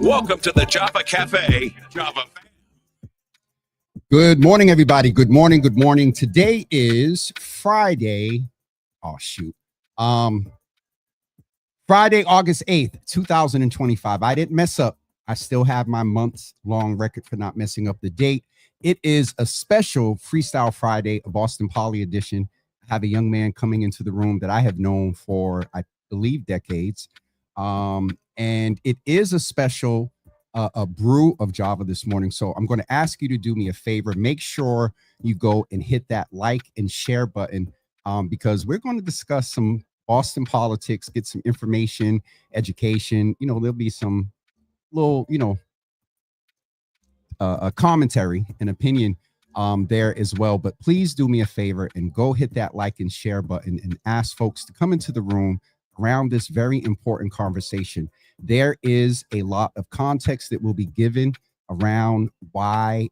Welcome to the Java Cafe. Java. Good morning, everybody. Good morning. Good morning. Today is Friday. Oh, shoot. Friday, August 8th, 2025. I didn't mess up. I still have my months-long record for not messing up the date. It is a special Freestyle Friday, a Boston Poly edition. I have a young man coming into the room that I have known for, I believe, decades. And it is a special a brew of Java this morning. So I'm going to ask you to do me a favor. Make sure you go and hit that like and share button because we're going to discuss some Boston politics, get some information, education. You know, there'll be some little, a commentary and opinion there as well. But please do me a favor and go hit that like and share button and ask folks to come into the room around this very important conversation. There is a lot of context that will be given around why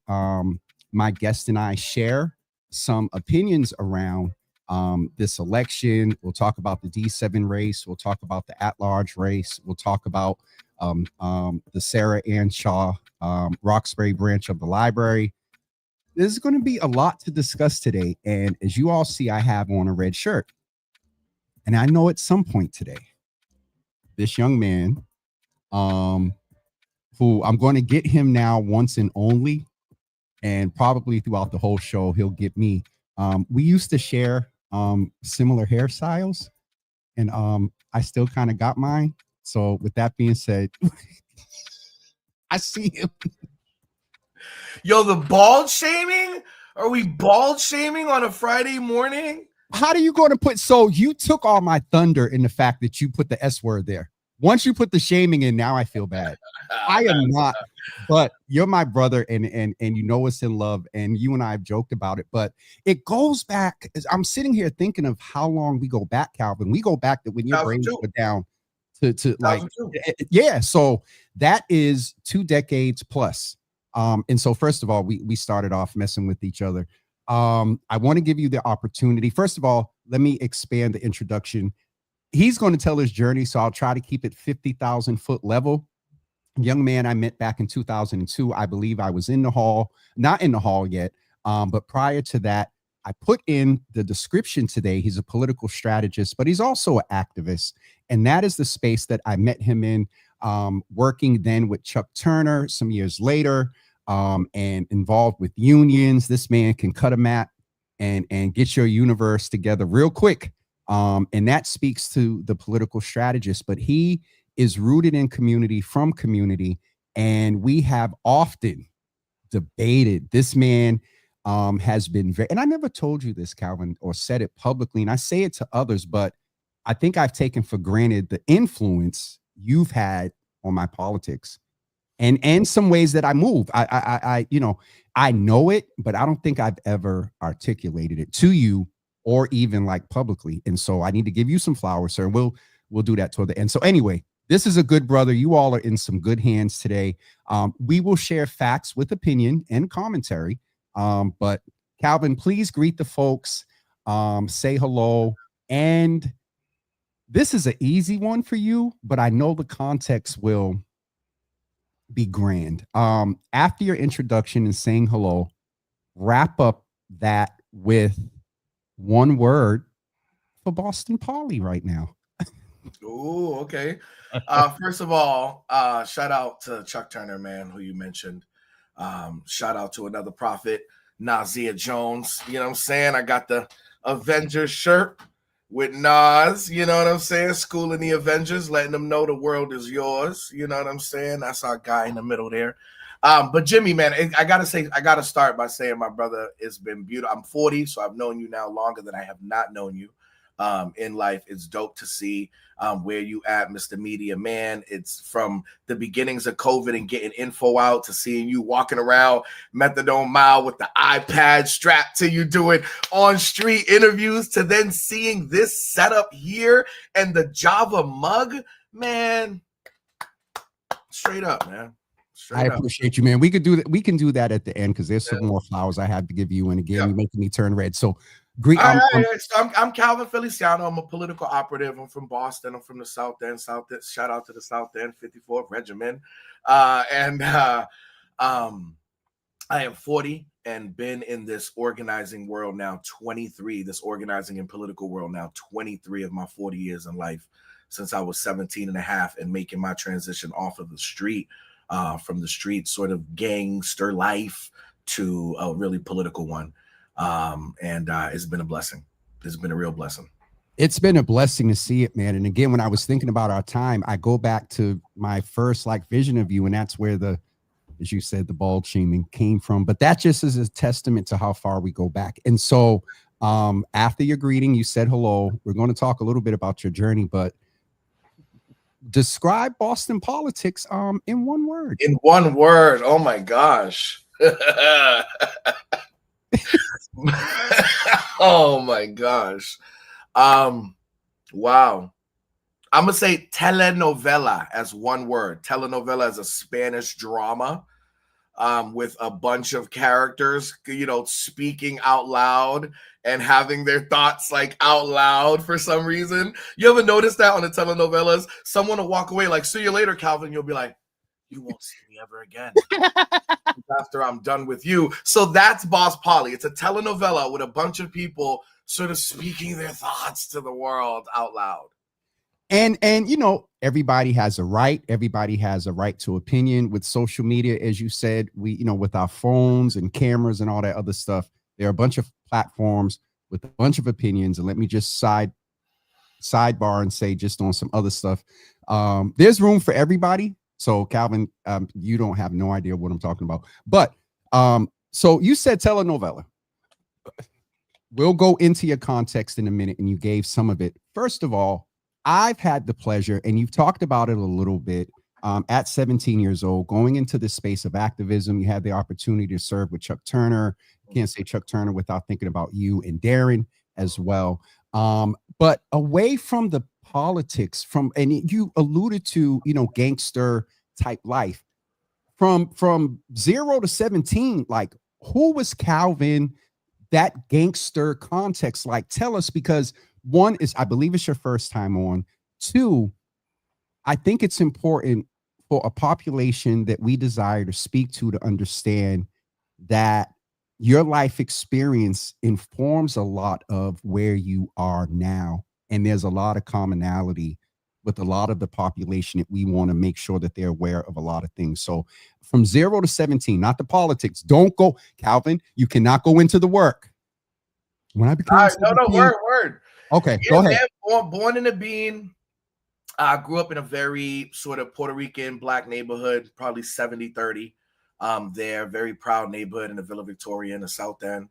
my guest and I share some opinions around this election. We'll talk about the D7 race. We'll talk about the at-large race. We'll talk about the Sarah Ann Shaw Roxbury branch of the library. There's going to be a lot to discuss today. And as you all see, I have on a red shirt. And I know at some point today, this young man, who I'm going to get him now once and only, and probably throughout the whole show, he'll get me. We used to share similar hairstyles, and I still kind of got mine. So with that being said, I see him. Yo, the bald shaming? Are we bald shaming on a Friday morning? How do you going to put, so you took all my thunder in the fact that you put the S word there. Once you put the shaming in, now I feel bad. I am not, but you're my brother and you know us in love, and you and I have joked about it, but it goes back. I'm sitting here thinking of how long we go back, Calvin. We go back to when your brain were down to like, yeah. So that is 2 decades plus. And so first of all, we started off messing with each other. I want to give you the opportunity. First of all, let me expand the introduction. He's going to tell his journey, so I'll try to keep it 50,000 foot level. Young man I met back in 2002. I believe I was in the hall, not in the hall yet, but prior to that, I put in the description today. He's a political strategist, but he's also an activist. And that is the space that I met him in, working then with Chuck Turner some years later, and involved with unions. This man can cut a map and get your universe together real quick. And that speaks to the political strategist, but he is rooted in community, from community. And we have often debated. This man has been very, and I never told you this, Calvin, or said it publicly, and I say it to others, but I think I've taken for granted the influence you've had on my politics and some ways that I move. I know it, but I don't think I've ever articulated it to you or even like publicly. And so I need to give you some flowers, sir. We'll do that toward the end. So anyway, this is a good brother. You all are in some good hands today. We will share facts with opinion and commentary. But Calvin, please greet the folks, say hello. And this is an easy one for you, but I know the context will be grand. After your introduction and saying hello, wrap up that with one word for Boston Poly right now. Oh, okay. First of all, shout out to Chuck Turner, man, who you mentioned. Shout out to another prophet, Nazia Jones. You know what I'm saying? I got the Avengers shirt with Nas, you know what I'm saying? Schooling the Avengers, letting them know the world is yours. You know what I'm saying? That's our guy in the middle there. But Jimmy, man, I gotta start by saying my brother has been beautiful. I'm 40, so I've known you now longer than I have not known you in life. It's dope to see where you at, Mr. Media Man. It's from the beginnings of COVID and getting info out to seeing you walking around Methadone Mile with the iPad strapped to you doing on-street interviews to then seeing this setup here and the Java mug, man. Straight up, man. I appreciate you, man. We could do that. We can do that at the end because there's some more flowers I have to give you. And again, you're making me turn red. So great. I'm Calvin Feliciano. I'm a political operative. I'm from Boston. I'm from the South End. Shout out to the South End 54th Regiment. I am 40 and been in this organizing world now 23, this organizing and political world now 23 of my 40 years in life, since I was 17 and a half, and making my transition off of the street, from the street sort of gangster life to a really political one. It's been a blessing. It's been a real blessing. It's been a blessing to see it, man. And again, when I was thinking about our time, I go back to my first like vision of you, and that's where the, as you said, the bald shaming came from. But that just is a testament to how far we go back. And so after your greeting, you said hello. We're going to talk a little bit about your journey, but describe Boston politics in one word. In one word. Oh my gosh. Oh my gosh. Wow. I'm gonna say telenovela as one word. Telenovela is a Spanish drama with a bunch of characters, speaking out loud and having their thoughts like out loud for some reason. You ever notice that on the telenovelas? Someone will walk away like, "See you later, Calvin." You'll be like, "You won't see me ever again." After I'm done with you. So that's Boss Polly. It's a telenovela with a bunch of people sort of speaking their thoughts to the world out loud. And everybody has a right. Everybody has a right to opinion. With social media, as you said, we, with our phones and cameras and all that other stuff, there are a bunch of platforms with a bunch of opinions. And let me just sidebar and say, just on some other stuff, there's room for everybody. So Calvin, you don't have no idea what I'm talking about. But so you said telenovela. We'll go into your context in a minute, and you gave some of it. First of all, I've had the pleasure, and you've talked about it a little bit, at 17 years old, going into the space of activism. You had the opportunity to serve with Chuck Turner. Can't say Chuck Turner without thinking about you and Darren as well. But away from the politics, and you alluded to, gangster type life, from 0 to 17, like, who was Calvin, that gangster context? Like, tell us, because one is, I believe it's your first time on. Two, I think it's important for a population that we desire to speak to understand that your life experience informs a lot of where you are now. And there's a lot of commonality with a lot of the population that we want to make sure that they're aware of a lot of things. So from 0 to 17, not the politics. Don't go, Calvin, you cannot go into the work. When I became word. Okay, go ahead. Born in a bean. I grew up in a very sort of Puerto Rican black neighborhood, probably 70-30. There, very proud neighborhood in the Villa Victoria in the South End.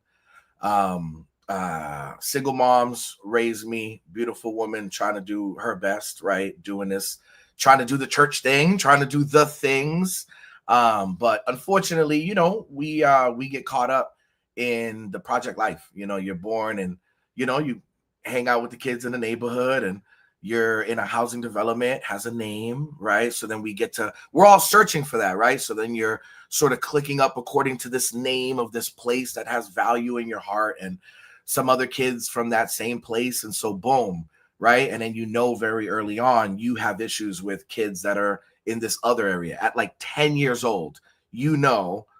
Single moms raised me, beautiful woman trying to do her best, right? Doing this, trying to do the church thing, trying to do the things. But unfortunately, we get caught up in the project life. You're born and, you hang out with the kids in the neighborhood, and you're in a housing development, has a name, right? So then we're all searching for that, right? So then you're sort of clicking up according to this name of this place that has value in your heart, and some other kids from that same place. And so boom, right? And then, very early on, you have issues with kids that are in this other area at like 10 years old,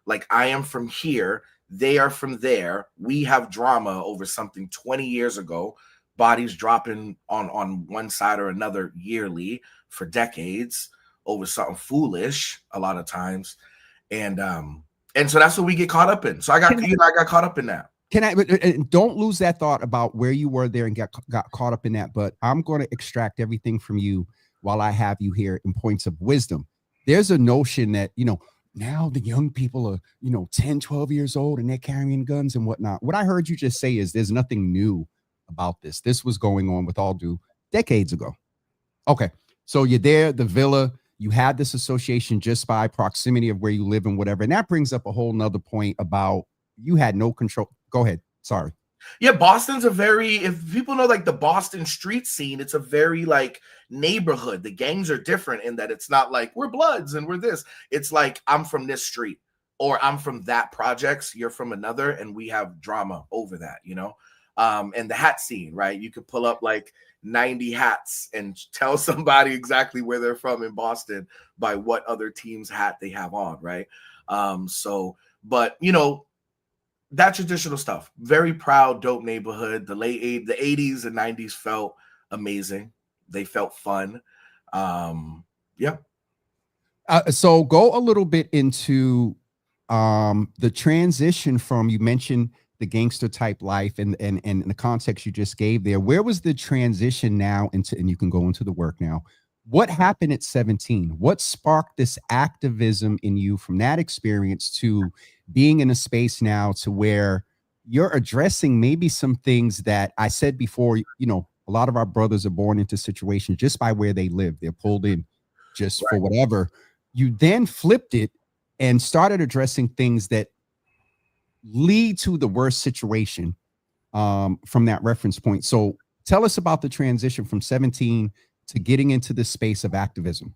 like, I am from here, they are from there. We have drama over something 20 years ago. Bodies dropping on one side or another yearly for decades over something foolish a lot of times. And so that's what we get caught up in. So I got caught up in that. Don't lose that thought about where you were there and got caught up in that. But I'm going to extract everything from you while I have you here in points of wisdom. There's a notion that, now the young people are, 10, 12 years old and they're carrying guns and whatnot. What I heard you just say is there's nothing new about this. This was going on, with all due, decades ago. Okay. So you're there, the Villa, you had this association just by proximity of where you live and whatever. And that brings up a whole nother point about you had no control. Go ahead. Sorry. Yeah, Boston's if people know like the Boston street scene, it's a very like neighborhood. The gangs are different in that it's not like we're Bloods and we're this. It's like, I'm from this street, or I'm from that projects, you're from another, and we have drama over that, and the hat scene, right? You could pull up like 90 hats and tell somebody exactly where they're from in Boston by what other team's hat they have on, right? But you know, that traditional stuff, very proud, dope neighborhood. The 80s and 90s felt amazing. They felt fun. Yeah. So go a little bit into the transition from, you mentioned the gangster type life and the context you just gave there. Where was the transition now into, and you can go into the work now. What happened at 17? What sparked this activism in you from that experience to being in a space now to where you're addressing maybe some things that I said before, you know, a lot of our brothers are born into situations just by where they live. They're pulled in just for whatever. You then flipped it and started addressing things that lead to the worst situation from that reference point. So tell us about the transition from 17 to getting into this space of activism.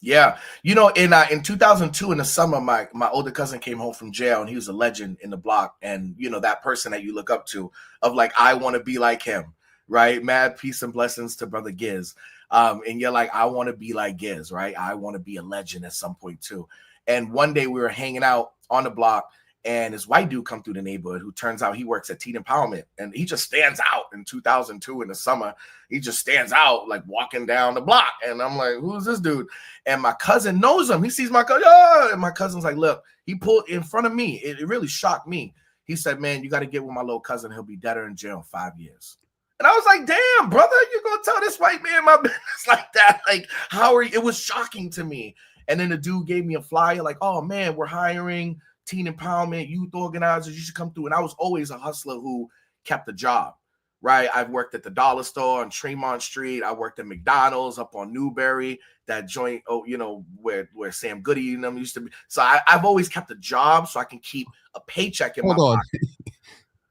Yeah, you know, in 2002 in the summer, my older cousin came home from jail, and he was a legend in the block. And you know, that person that you look up to, of like, I want to be like him, right? Mad peace and blessings to brother Giz. And you're like, I want to be like Giz, right? I want to be a legend at some point too. And one day we were hanging out on the block, and this white dude come through the neighborhood who turns out he works at Teen Empowerment, and he just stands out in 2002 in the summer. He just stands out like walking down the block, and I'm like, who's this dude? And my cousin knows him. He sees my cousin, and my cousin's like, look, he pulled in front of me. It really shocked me. He said, man, you got to get with my little cousin. He'll be deader in jail in 5 years. And I was like, damn, brother, you're going to tell this white man my business like that? Like, how are you? It was shocking to me. And then the dude gave me a flyer like, oh, man, we're hiring teen empowerment, youth organizers. You should come through. And I was always a hustler who kept a job, right? I've worked at the dollar store on Tremont Street. I worked at McDonald's up on Newberry, that joint, you know, where Sam Goody and them used to be. So I've always kept a job so I can keep a paycheck in my pocket.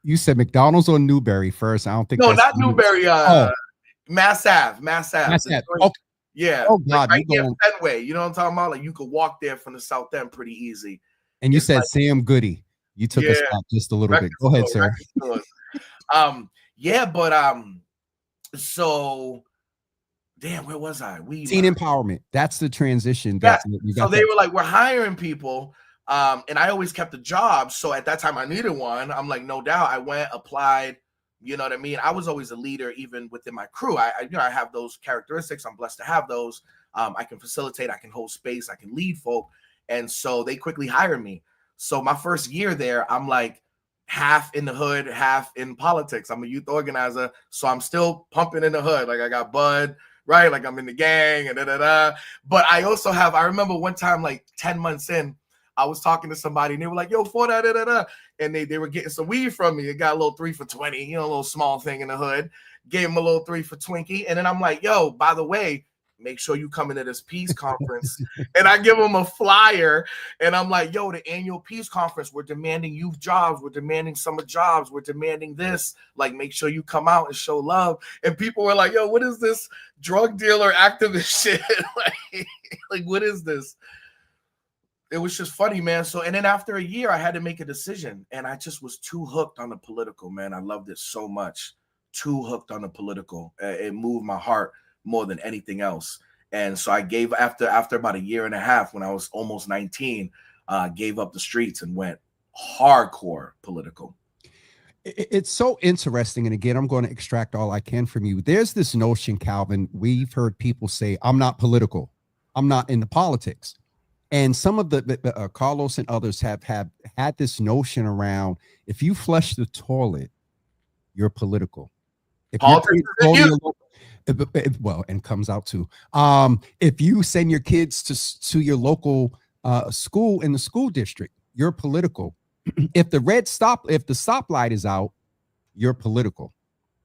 You said McDonald's on Newberry first. I don't think no, not Newberry. Mass Ave. Okay. Yeah. Oh God, like right near Fenway. You know what I'm talking about? Like you could walk there from the South End pretty easy. And you said like, Sam Goody. You took us back just a little bit. Go ahead, sir. Yeah, but so damn, where was I? Teen empowerment. That's the transition. Yeah. So they were like, we're hiring people. And I always kept a job. So at that time I needed one. I'm like, no doubt. I went, applied, you know what I mean? I was always a leader, even within my crew. I have those characteristics. I'm blessed to have those. I can facilitate, I can hold space, I can lead folk. And so they quickly hired me. So my first year there, I'm like half in the hood, half in politics. I'm a youth organizer. So I'm still pumping in the hood. Like I got Bud, right? Like I'm in the gang and da-da-da. But I also have, I remember one time, like 10 months in, I was talking to somebody and they were like, yo, for that, da-da-da. And they were getting some weed from me. It got a little 3 for 20, you know, a little small thing in the hood. Gave them a little 3 for Twinkie. And then I'm like, yo, by the way, make sure you come into this peace conference. And I give them a flyer and I'm like, yo, the annual peace conference, we're demanding youth jobs. We're demanding summer jobs. We're demanding this. Like, make sure you come out and show love. And people were like, yo, what is this drug dealer activist shit? like, what is this? It was just funny, man. So, and then after a year, I had to make a decision. And I just was too hooked on the political, man. I loved it so much. Too hooked on the political. It moved my heart more than anything else. And so I gave after about a year and a half, when I was almost 19, gave up the streets and went hardcore political. It's so interesting. And again, I'm going to extract all I can from you. There's this notion, Calvin, we've heard people say, I'm not political. I'm not into politics. And some of the Carlos and others have had this notion around, if you flush the toilet, you're political. If well, and comes out too. If you send your kids to your local school in the school district, you're political. If the stoplight is out, you're political.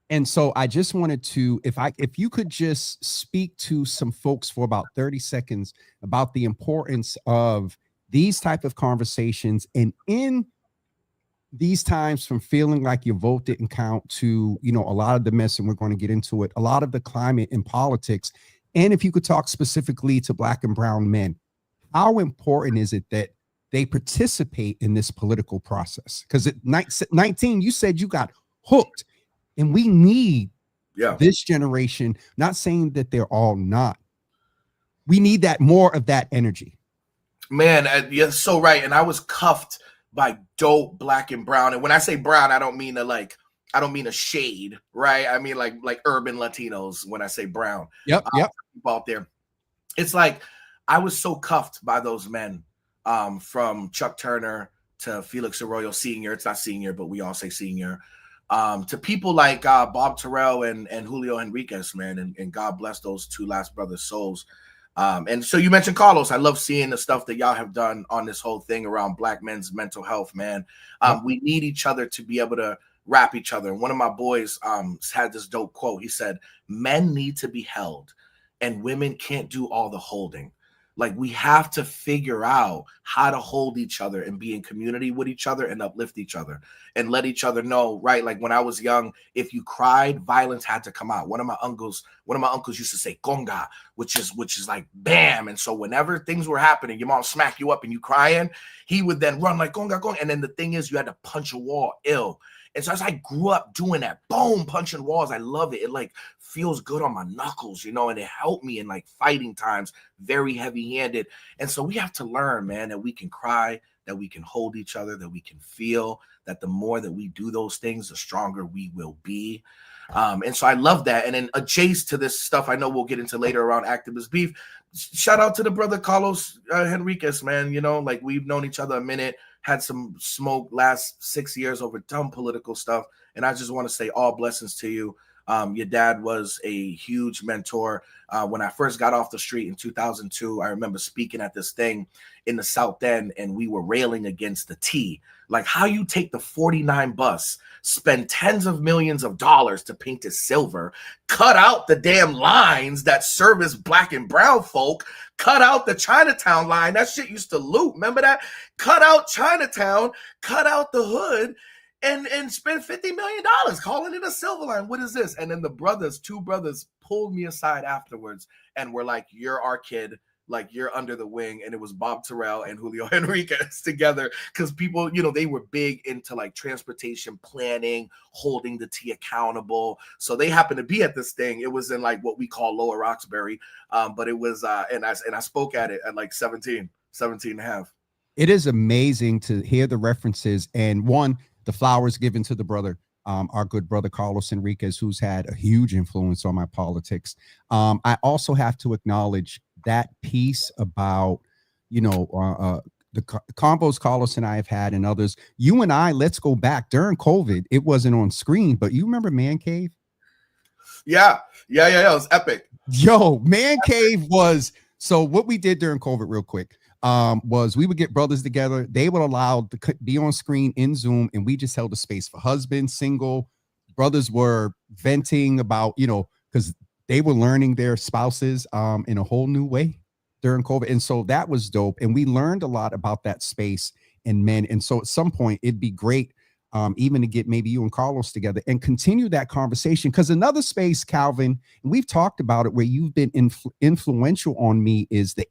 And so I just wanted to, if you could just speak to some folks for about 30 seconds about the importance of these type of conversations, and in these times, from feeling like your vote didn't count to, you know, a lot of the mess, and we're going to get into it, a lot of the climate in politics. And if you could talk specifically to Black and brown men, how important is it that they participate in this political process? Because at 19, you said you got hooked. And we need Yeah. this generation, not saying that they're all not. We need that more of that energy. Man, you're so right. And I was cuffed by dope black and brown. And when I say brown, I don't mean I don't mean a shade, right? I mean like urban Latinos when I say brown. Yep. People out there. It's like I was so cuffed by those men, from Chuck Turner to Felix Arroyo Sr. It's not senior, but we all say senior. To people like Bob Terrell and Julio Henriquez, man, and God bless those two last brothers' souls. And so you mentioned Carlos. I love seeing the stuff that y'all have done on this whole thing around black men's mental health, man. We need each other to be able to rap each other. And one of my boys had this dope quote. He said, men need to be held and women can't do all the holding. Like, we have to figure out how to hold each other and be in community with each other and uplift each other and let each other know, right? Like when I was young, if you cried, violence had to come out. One of my uncles used to say conga, which is like bam. And so whenever things were happening, your mom smacked you up and you crying, he would then run like conga, conga. And then the thing is, you had to punch a wall ill. And so as I grew up doing that, boom, punching walls, I love it. It like feels good on my knuckles, you know, and it helped me in like fighting times, very heavy-handed. And so we have to learn, man, that we can cry, that we can hold each other, that we can feel, that the more that we do those things, the stronger we will be. And so I love that. And then adjacent to this stuff, I know we'll get into later around activist beef. Shout out to the brother Carlos Henriquez, man. You know, like we've known each other a minute, had some smoke last 6 years over dumb political stuff. And I just want to say all blessings to you. Your dad was a huge mentor. When I first got off the street in 2002, I remember speaking at this thing in the South End, and we were railing against the T. Like how you take the 49 bus, spend tens of millions of dollars to paint it silver, cut out the damn lines that service black and brown folk, cut out the Chinatown line. That shit used to loot. Remember that? Cut out Chinatown, cut out the hood, and spend $50 million calling it a silver line. What is this? And then the two brothers pulled me aside afterwards and were like, you're our kid. Like, you're under the wing. And it was Bob Terrell and Julio Henriquez together, because people, you know, they were big into like transportation planning, holding the T accountable. So they happened to be at this thing. It was in like what we call Lower Roxbury. But it was, and I spoke at it at like 17 and a half. It is amazing to hear the references, and the flowers given to the brother, our good brother Carlos Enriquez, who's had a huge influence on my politics. I also have to acknowledge that piece about, you know, the combos Carlos and I have had and others. You and I, let's go back during COVID. It wasn't on screen, but you remember Man Cave? Yeah. It was epic. Yo, Man Cave was, so what we did during COVID real quick. Was we would get brothers together. They would allow to be on screen in Zoom, and we just held a space for husband, single. Brothers were venting about, you know, because they were learning their spouses in a whole new way during COVID. And so that was dope. And we learned a lot about that space and men. And so at some point, it'd be great even to get maybe you and Carlos together and continue that conversation. Because another space, Calvin, and we've talked about it, where you've been influential on me, is the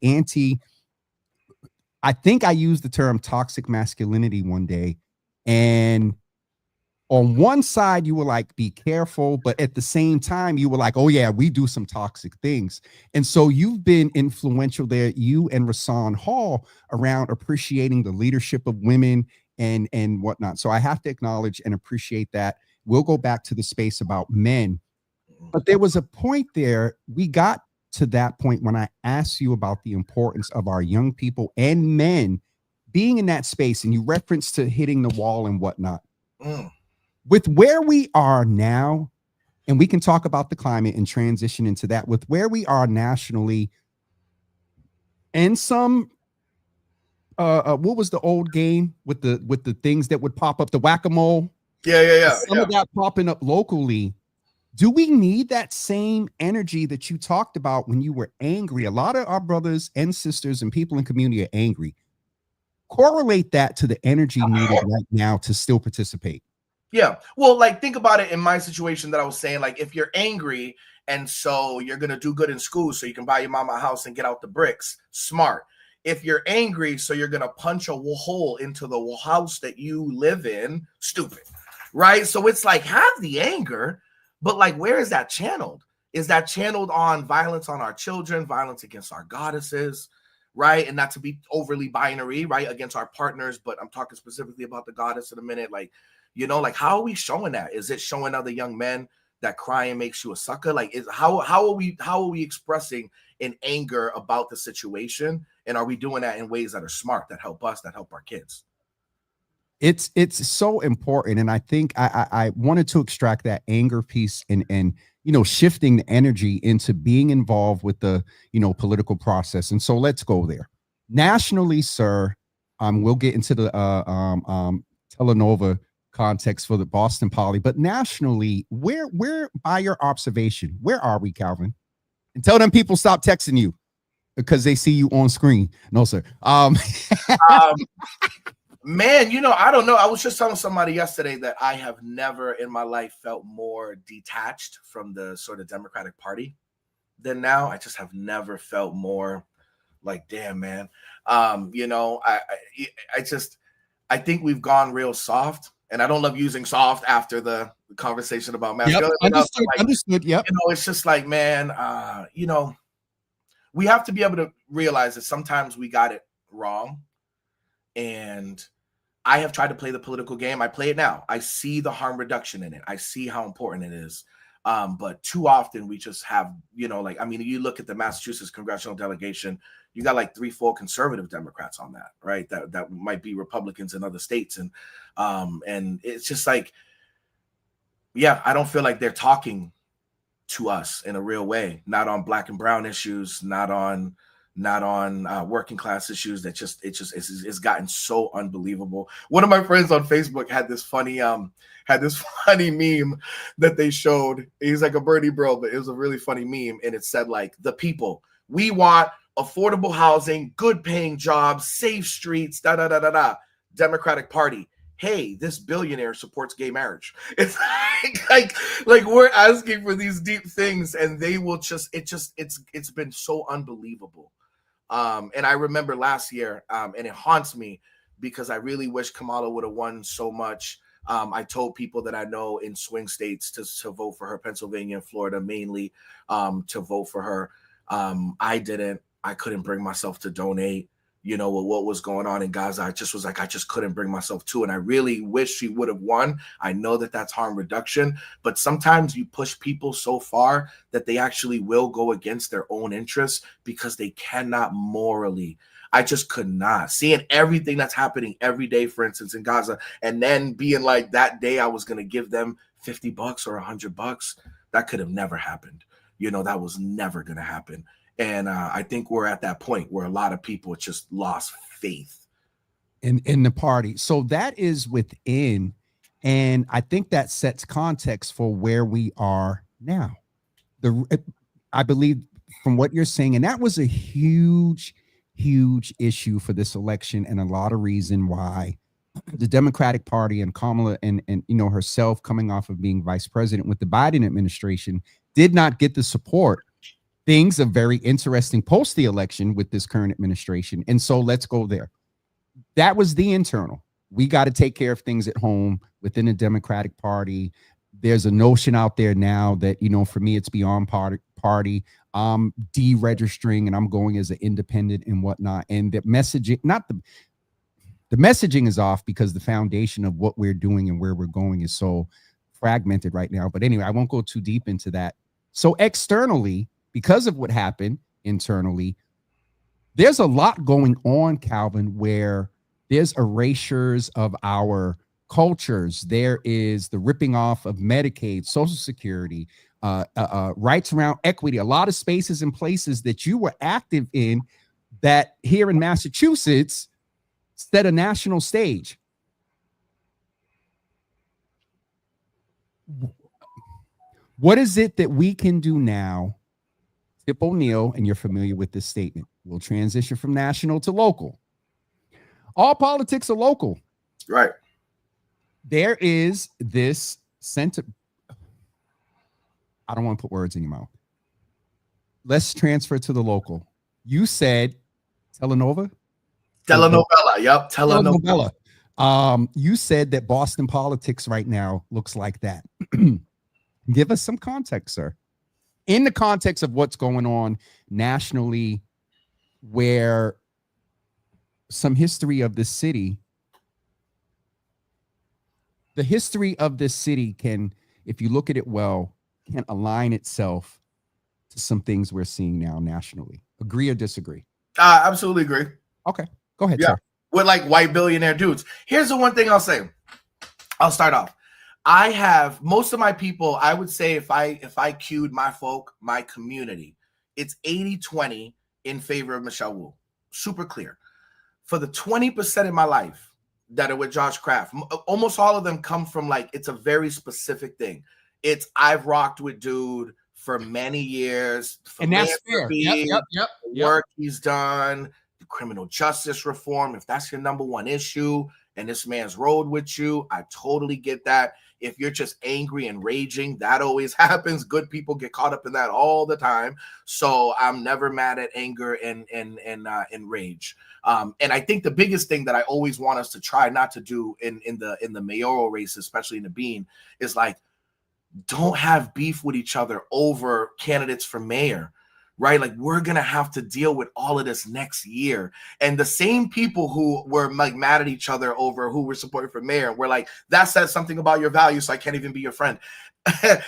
I think I used the term toxic masculinity one day. And on one side, you were like, be careful. But at the same time, you were like, oh, yeah, we do some toxic things. And so you've been influential there, you and Rasan Hall, around appreciating the leadership of women and whatnot. So I have to acknowledge and appreciate that. We'll go back to the space about men. But there was a point there, we got to that point when I asked you about the importance of our young people and men being in that space, and you referenced to hitting the wall and whatnot. With where we are now, and we can talk about the climate and transition into that, with where we are nationally, and some what was the old game with the things that would pop up, the whack-a-mole? Some of that popping up locally. Do we need that same energy that you talked about when you were angry? A lot of our brothers and sisters and people in community are angry. Correlate that to the energy needed right now to still participate. Yeah. Well, like, think about it in my situation that I was saying, like, if you're angry and so you're going to do good in school so you can buy your mama a house and get out the bricks, smart. If you're angry so you're going to punch a hole into the house that you live in, stupid. right? So it's like, have the anger, but like, where is that channeled? Is that channeled on violence on our children, violence against our goddesses, right? And not to be overly binary, right, against our partners, but I'm talking specifically about the goddess in a minute. Like, you know, like, how are we showing that? Is it showing other young men that crying makes you a sucker? Like, how are we expressing in anger about the situation? And are we doing that in ways that are smart, that help us, that help our kids? It's so important, and I think I wanted to extract that anger piece and you know, shifting the energy into being involved with the, you know, political process. And so let's go there. Nationally, sir, we'll get into the telenova context for the Boston Poly, but nationally, where by your observation, where are we, Calvin? And tell them people stop texting you because they see you on screen. No, sir. Man, you know, I don't know. I was just telling somebody yesterday that I have never in my life felt more detached from the sort of Democratic Party than now. I just have never felt more like, damn, man. You know, I think we've gone real soft, and I don't love using soft after the conversation about masculinity. Yep, understood. Yep. You know, it's just like, man, you know, we have to be able to realize that sometimes we got it wrong. And I have tried to play the political game. I play it now. I see the harm reduction in it. I see how important it is. But too often we just have, you know, like, I mean, you look at the Massachusetts congressional delegation, you got like 3-4 conservative Democrats on that, right? That might be Republicans in other states. And it's just like, yeah, I don't feel like they're talking to us in a real way, not on Black and brown issues, not on working class issues. It's gotten so unbelievable. One of my friends on Facebook had this funny meme that they showed. He's like a birdie bro, but it was a really funny meme, and it said like, the people, we want affordable housing, good paying jobs, safe streets, Democratic Party, hey, this billionaire supports gay marriage. It's like we're asking for these deep things, and they will it's been so unbelievable. And I remember last year, and it haunts me because I really wish Kamala would have won so much. I told people that I know in swing states to vote for her, Pennsylvania and Florida mainly, to vote for her. I didn't. I couldn't bring myself to donate. You know, with what was going on in Gaza, I just couldn't bring myself to. And I really wish she would have won. I know that that's harm reduction, but sometimes you push people so far that they actually will go against their own interests because they cannot morally. I just could not. Seeing everything that's happening every day, for instance, in Gaza, and then being like, that day I was going to give them $50 or $100, that could have never happened. You know, that was never going to happen. And I think we're at that point where a lot of people just lost faith in the party. So that is within, and I think that sets context for where we are now. I believe from what you're saying, and that was a huge issue for this election, and a lot of reason why the Democratic Party and Kamala and you know, herself coming off of being vice president with the Biden administration did not get the support. Things are very interesting post the election with this current administration. And so let's go there. That was the internal. We got to take care of things at home within the Democratic Party. There's a notion out there now that, you know, for me, it's beyond party. I'm deregistering and I'm going as an independent and whatnot. And the messaging, the messaging is off because the foundation of what we're doing and where we're going is so fragmented right now. But anyway, I won't go too deep into that. So externally, because of what happened internally, there's a lot going on, Calvin, where there's erasures of our cultures. There is the ripping off of Medicaid, Social Security, rights around equity, a lot of spaces and places that you were active in that here in Massachusetts set a national stage. What is it that we can do now? Tip O'Neill, and you're familiar with this statement. We'll transition from national to local. All politics are local. Right. There is this sentiment. I don't want to put words in your mouth. Let's transfer to the local. You said telenovela? Telenovela. Yep. Telenovela. You said that Boston politics right now looks like that. Give us some context, sir. In the context of what's going on nationally, where some history of this city, the history of this city can, if you look at it well, can align itself to some things we're seeing now nationally. Agree or disagree? Absolutely agree. Okay, go ahead, Yeah, sir. with like white billionaire dudes. Here's the one thing I'll say. I'll start off. I have most of my people, I would say if I queued my folk, my community, it's 80-20 in favor of Michelle Wu. Super clear. For the 20% in my life that are with Josh Kraft, almost all of them come from like, it's a very specific thing. It's I've rocked with dude for many years. And that's fair. Yep. Work he's done, the criminal justice reform, if that's your number one issue, and this man's rode with you, I totally get that. If you're just angry and raging, that always happens. Good people get caught up in that all the time. So I'm never mad at anger and rage. And I think the biggest thing that I always want us to try not to do in the mayoral race, especially in the Bean, is like, don't have beef with each other over candidates for mayor, right? Like we're going to have to deal with all of this next year. And the same people who were like mad at each other over who we're supporting for mayor, we're like, that says something about your values, so I can't even be your friend.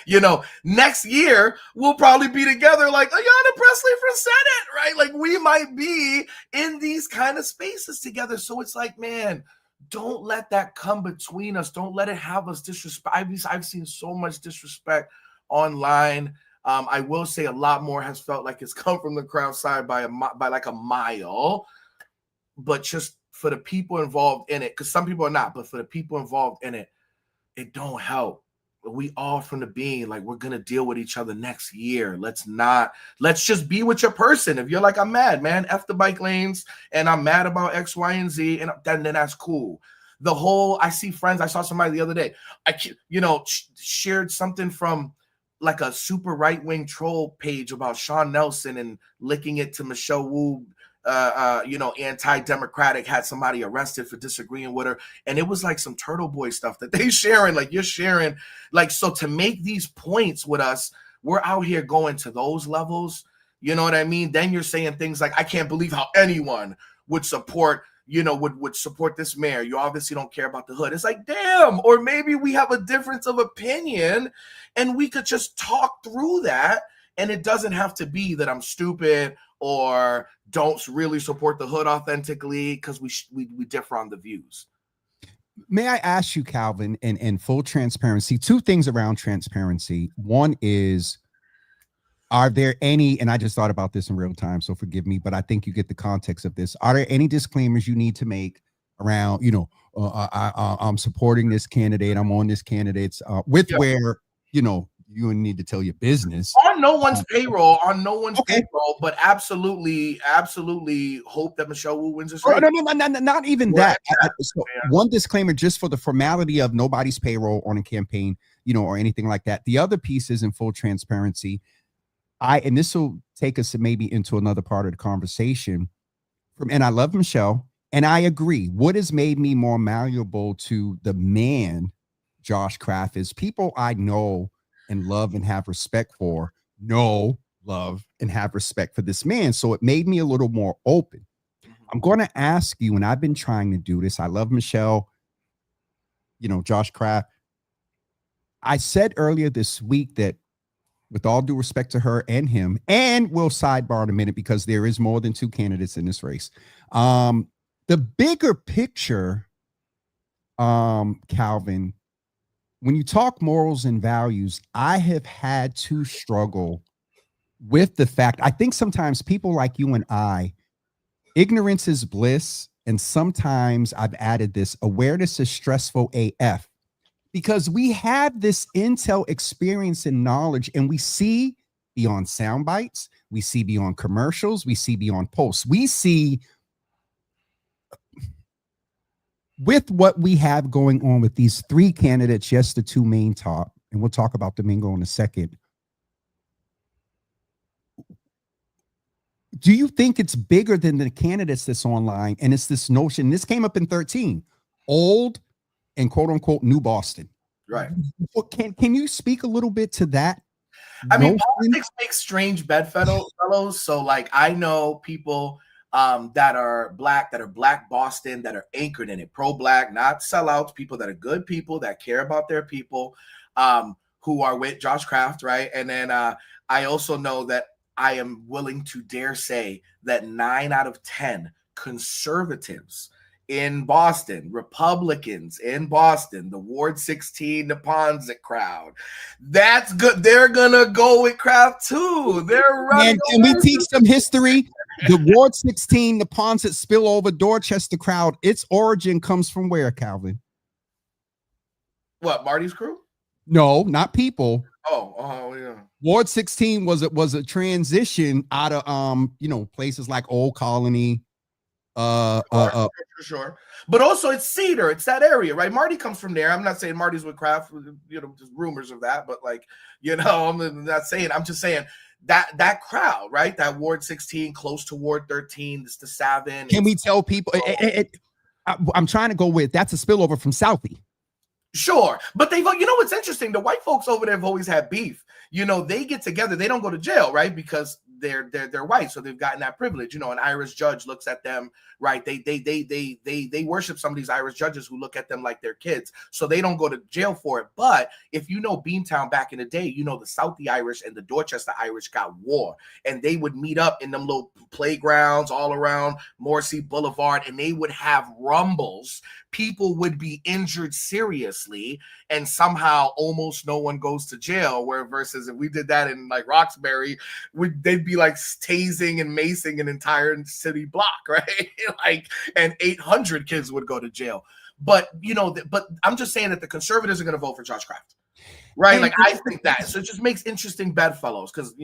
You know, next year we'll probably be together like Ayanna Pressley for Senate, right? Like we might be in these kind of spaces together. So it's like, man, don't let that come between us. Don't let it have us disrespect. I've seen so much disrespect online. I will say a lot more has felt like it's come from the crowd side by like a mile. But just for the people involved in it, because some people are not, but for the people involved in it, it don't help. We all from the Bean, like we're gonna deal with each other next year. Let's just be with your person. If you're like, I'm mad, man, F the bike lanes, and I'm mad about X, Y, and Z, and then that's cool. The whole, I see friends, I saw somebody the other day, shared something from like a super right-wing troll page about Sean Nelson and licking it to Michelle Wu, anti-democratic, had somebody arrested for disagreeing with her, and it was like some Turtle Boy stuff that they sharing, like you're sharing, like, so to make these points with us, we're out here going to those levels, you know what I mean? Then you're saying things like, I can't believe how anyone would support, would support this mayor. You obviously don't care about the hood. It's like, damn, or maybe we have a difference of opinion and we could just talk through that, and it doesn't have to be that I'm stupid or don't really support the hood authentically, because we differ on the views. May I ask you, Calvin, in full transparency, two things around transparency. One is, are there any, and I just thought about this in real time, so forgive me, but I think you get the context of this. Are there any disclaimers you need to make around, I'm supporting this candidate, I'm on this candidate's where, you need to tell your business on no one's payroll, but absolutely hope that Michelle Wu wins this race. No, not even that. So one disclaimer, just for the formality of nobody's payroll on a campaign, or anything like that. The other piece is in full transparency. And this will take us maybe into another part of the conversation. And I love Michelle, and I agree. What has made me more malleable to the man, Josh Kraft, is people I know and love and have respect for, love and have respect for this man. So it made me a little more open. I'm going to ask you, and I've been trying to do this. I love Michelle, Josh Kraft. I said earlier this week that, with all due respect to her and him, and we'll sidebar in a minute because there is more than two candidates in this race. The bigger picture, Calvin, when you talk morals and values, I have had to struggle with the fact, I think sometimes people like you and I, ignorance is bliss. And sometimes I've added this, awareness is stressful AF, because we have this intel, experience, and knowledge, and we see beyond sound bites, we see beyond commercials, we see beyond posts, we see with what we have going on with these three candidates, yes, the two main top, and we'll talk about Domingo in a second. Do you think it's bigger than the candidates that's online? And it's this notion, this came up in 13, old and quote unquote new Boston. Right. Can you speak a little bit to that? I mean, politics makes strange bedfellows. So, like, I know people that are black Boston, that are anchored in it, pro-black, not sellouts, people that are good people that care about their people, who are with Josh Kraft, right? And then I also know that I am willing to dare say that 9 out of 10 conservatives in Boston, Republicans in Boston, the Ward 16, the Ponset crowd, that's good. They're gonna go with Kraft too. They're running. Man, can we teach some history? The Ward 16, the Ponset spillover Dorchester crowd, its origin comes from where, Calvin? What, Marty's crew? No, not people. Oh, yeah. Ward 16 was a transition out of places like Old Colony. Sure. But also it's Cedar, it's that area, right? Marty comes from there. I'm not saying Marty's with Kraft, just rumors of that, but like, I'm not saying, I'm just saying that crowd, right? That Ward 16, close to Ward 13, it's the Savin. Can we tell people? I'm trying to go with that's a spillover from Southie. Sure, but what's interesting? The white folks over there have always had beef. They get together. They don't go to jail, right? Because they're white, so they've gotten that privilege. An Irish judge looks at them, right? They worship some of these Irish judges who look at them like they're kids, so they don't go to jail for it. But if Beantown back in the day, the Southie Irish and the Dorchester Irish got war, and they would meet up in them little playgrounds all around Morrissey Boulevard, and they would have rumbles. People would be injured seriously, and somehow almost no one goes to jail. Where versus if we did that in like Roxbury, they'd be like tasing and macing an entire city block, right? And 800 kids would go to jail. But but I'm just saying that the conservatives are going to vote for Josh Kraft, right? Like I think that. So it just makes interesting bedfellows because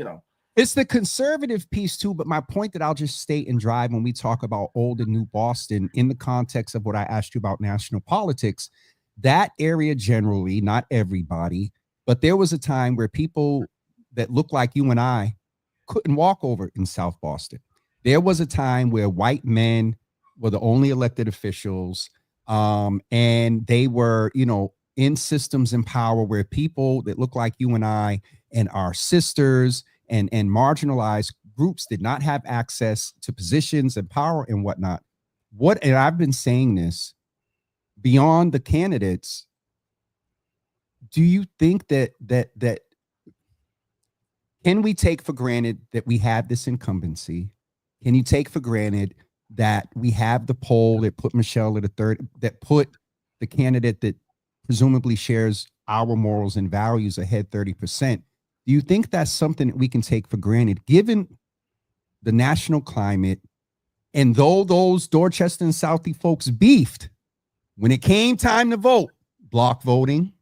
it's the conservative piece too, but my point that I'll just state and drive when we talk about old and new Boston in the context of what I asked you about national politics, that area generally, not everybody, but there was a time where people that looked like you and I couldn't walk over in South Boston. There was a time where white men were the only elected officials, and they were, in systems in power where people that look like you and I and our sisters and marginalized groups did not have access to positions and power and whatnot. And I've been saying this beyond the candidates. Do you think that can we take for granted that we have this incumbency? Can you take for granted that we have the poll that put Michelle at a third, that put the candidate that presumably shares our morals and values ahead 30%? Do you think that's something that we can take for granted, given the national climate? And though those Dorchester and Southie folks beefed, when it came time to vote, block voting,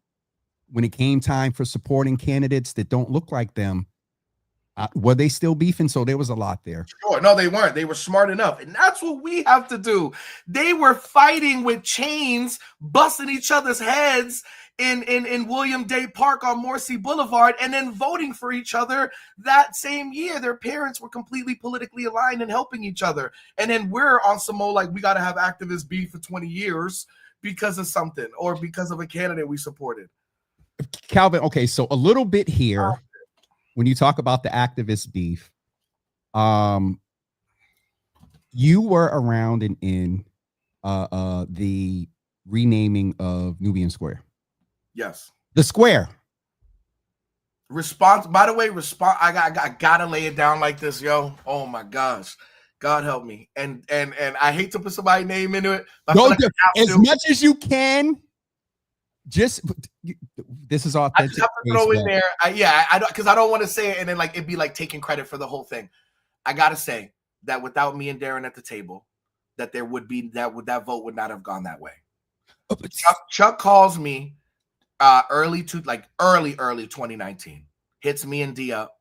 when it came time for supporting candidates that don't look like them, were they still beefing? So there was a lot there. Sure. No, they weren't. They were smart enough. And that's what we have to do. They were fighting with chains, busting each other's heads in William Day Park on Morrissey Boulevard, and then voting for each other that same year. Their parents were completely politically aligned and helping each other. And then we're on some more like we got to have activist beef for 20 years because of something or because of a candidate we supported. Calvin, okay, so a little bit here. When you talk about the activist beef, you were around in the renaming of Nubian Square. Yes. The square. Response. By the way, I gotta lay it down like this, yo. Oh my gosh. God help me. And I hate to put somebody's name into it. But No, as much as you can. Just this is authentic. I just have to throw in there. I don't, because I don't want to say it and then like it'd be like taking credit for the whole thing. I gotta say that without me and Darren at the table, that there would be that vote would not have gone that way. Chuck calls me early 2019, hits me and D up.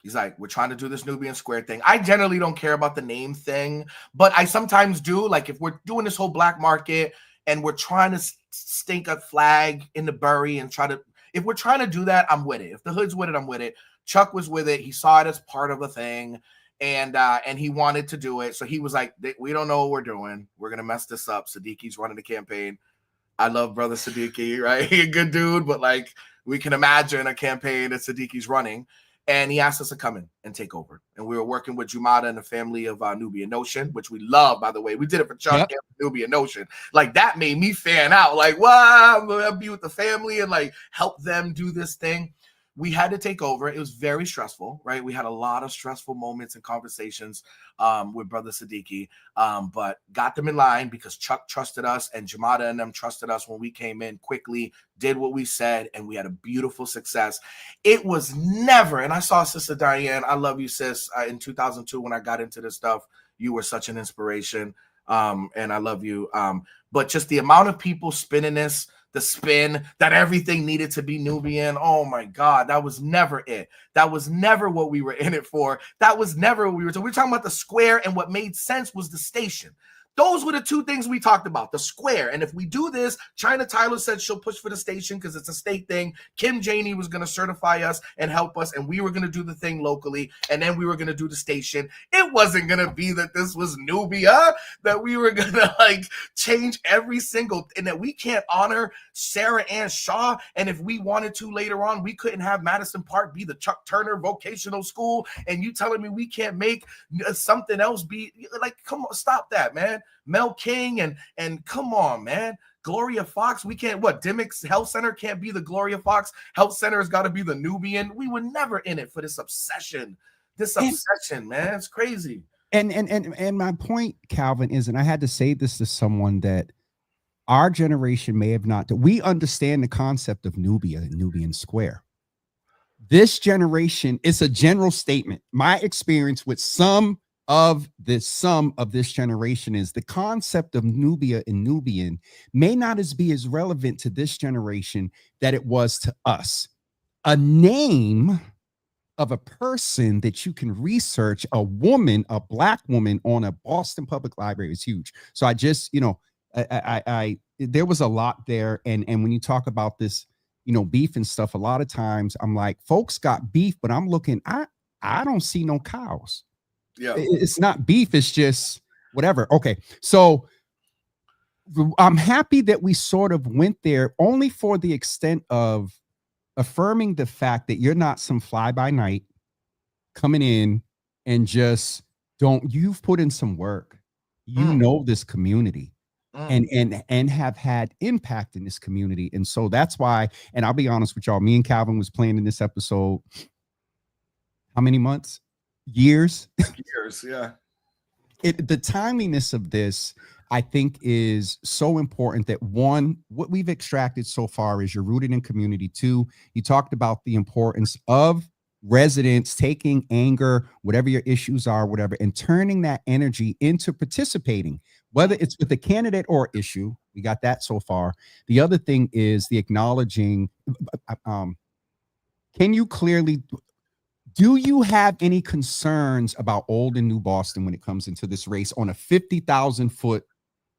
He's like, we're trying to do this Nubian Square thing. I generally don't care about the name thing, but I sometimes do. Like if we're doing this whole black market and we're trying to stink a flag in the bury and if we're trying to do that, I'm with it. If the hood's with it, I'm with it. Chuck was with it. He saw it as part of a thing and he wanted to do it. So he was like, we don't know what we're doing. We're going to mess this up. Sadiqi's running the campaign. I love Brother Siddiqui, right? He a good dude, but like we can imagine a campaign that Siddiqui's running. And he asked us to come in and take over. And we were working with Jumada and the family of Nubian Notion, which we love, by the way. We did it for Chuck and Nubian Notion. Like that made me fan out. Like, wow, I'm gonna be with the family and like help them do this thing. We had to take over. It was very stressful, right? We had a lot of stressful moments and conversations with Brother Siddiqui, but got them in line because Chuck trusted us and Jamada and them trusted us when we came in quickly, did what we said, and we had a beautiful success. It was never, and I saw Sister Diane, I love you, sis, in 2002 when I got into this stuff, you were such an inspiration, and I love you. But just the amount of people spinning this, the spin that everything needed to be Nubian. Oh my God, that was never it. That was never what we were in it for. That was never what we were. So we were talking about the square, and what made sense was the station. Those were the two things we talked about, the square. And if we do this, China Tyler said she'll push for the station because it's a state thing. Kim Janey was going to certify us and help us, and we were going to do the thing locally, and then we were going to do the station. It wasn't going to be that this was Nubia, that we were going to like change every single, and that we can't honor Sarah Ann Shaw. And if we wanted to later on, we couldn't have Madison Park be the Chuck Turner Vocational School. And you telling me we can't make something else be like, come on, stop that, man. Mel King and come on, man. Gloria Fox, we can't, what, Dimmick's Health Center can't be the Gloria Fox Health Center, has got to be the Nubian. We were never in it for this obsession. Man, it's crazy. And my point, Calvin, is, and I had to say this to someone, that our generation may have not, we understand the concept of Nubia and Nubian Square. This generation, it's a general statement. My experience with some of this generation is the concept of Nubia and Nubian may not be as relevant to this generation that it was to us. A name of a person that you can research, a woman, a Black woman on a Boston Public Library, is huge. So I just, I there was a lot there. And when you talk about this, beef and stuff, a lot of times I'm like, folks got beef, but I'm looking, I don't see no cows. Yeah, it's not beef, it's just whatever. Okay, so I'm happy that we sort of went there only for the extent of affirming the fact that you're not some fly by night coming in and just you've put in some work. You know this community and have had impact in this community. And so that's why, and I'll be honest with y'all, me and Calvin was planning this episode how many months? Years, yeah. The timeliness of this, I think, is so important. That one, what we've extracted so far is you're rooted in community. Two, you talked about the importance of residents taking anger, whatever your issues are, whatever, and turning that energy into participating, whether it's with a candidate or issue. We got that so far. The other thing is the acknowledging. Can you clearly? Do you have any concerns about Old and New Boston when it comes into this race on a 50,000 foot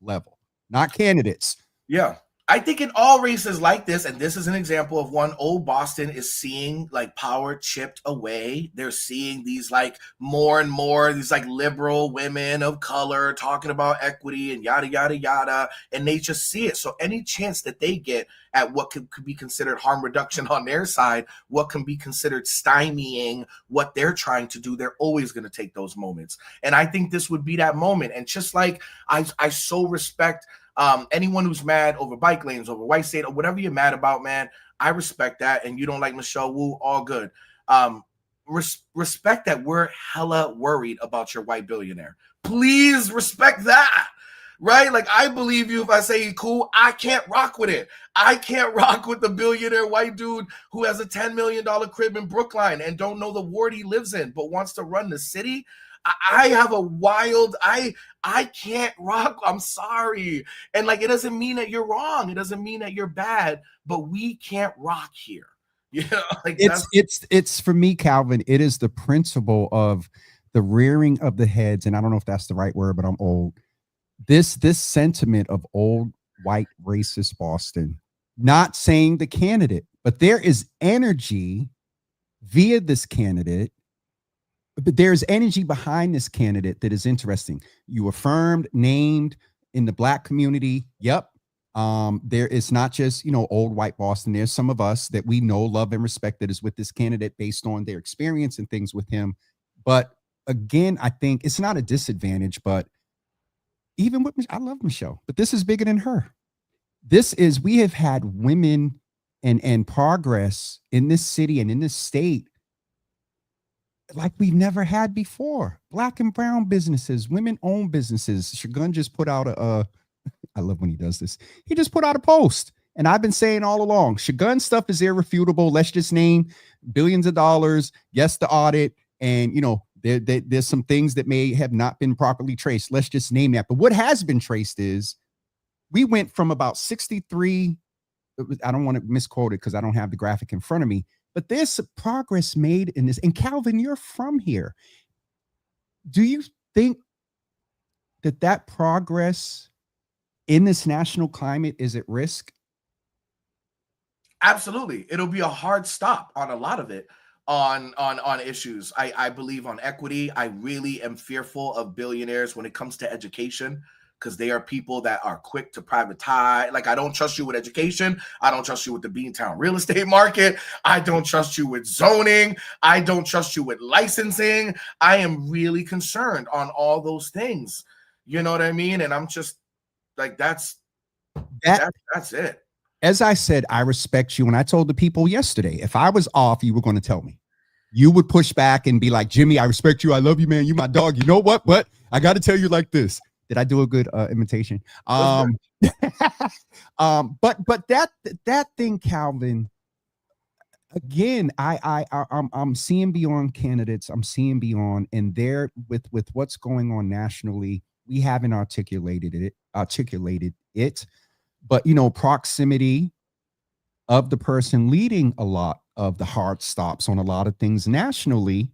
level? Not candidates. Yeah. I think in all races like this, and this is an example of one, Old Boston is seeing like power chipped away. They're seeing these like more and more, these like liberal women of color talking about equity and yada, yada, yada. And they just see it. So any chance that they get at what could be considered harm reduction on their side, what can be considered stymieing what they're trying to do, they're always going to take those moments. And I think this would be that moment. And just like I so respect anyone who's mad over bike lanes, over white state, or whatever you're mad about, man, I respect that. And you don't like Michelle Wu, all good. Respect that we're hella worried about your white billionaire. Please respect that, right? Like, I believe you if I say you're cool. I can't rock with it. I can't rock with the billionaire white dude who has a $10 million crib in Brookline and don't know the ward he lives in, but wants to run the city. I have a wild, I can't rock. I'm sorry. And like, it doesn't mean that you're wrong. It doesn't mean that you're bad, but we can't rock here. You know, like it's for me, Calvin, it is the principle of the rearing of the heads. And I don't know if that's the right word, but I'm old. This sentiment of old white racist Boston, not saying the candidate, but there is energy via this candidate. But there's energy behind this candidate that is interesting. You affirmed, named in the Black community. Yep. There is not just, old white Boston. There's some of us that we know, love, and respect that is with this candidate based on their experience and things with him. But again, I think it's not a disadvantage, but even with, I love Michelle, but this is bigger than her. We have had women and progress in this city and in this state like we've never had before. Black and brown businesses, women-owned businesses. Shagun just put out I love when he does this. He just put out a post, and I've been saying all along, Shagun stuff is irrefutable. Let's just name billions of dollars. Yes, the audit, and there's some things that may have not been properly traced. Let's just name that. But what has been traced is we went from about 63. I don't want to misquote it because I don't have the graphic in front of me, but there's progress made in this. And Calvin, you're from here. Do you think that progress in this national climate is at risk? Absolutely. It'll be a hard stop on a lot of it, on issues. I believe on equity. I really am fearful of billionaires when it comes to education, because they are people that are quick to privatize. Like, I don't trust you with education. I don't trust you with the Beantown real estate market. I don't trust you with zoning. I don't trust you with licensing. I am really concerned on all those things. You know what I mean? And I'm just like, that's it. As I said, I respect you. And I told the people yesterday, if I was off, you were going to tell me. You would push back and be like, Jimmy, I respect you. I love you, man. You my dog. You know what? But I got to tell you like this. Did I do a good imitation? But that thing, Calvin, again, I'm seeing beyond candidates. I'm seeing beyond, and there with what's going on nationally, we haven't articulated it. But proximity of the person leading a lot of the hard stops on a lot of things nationally,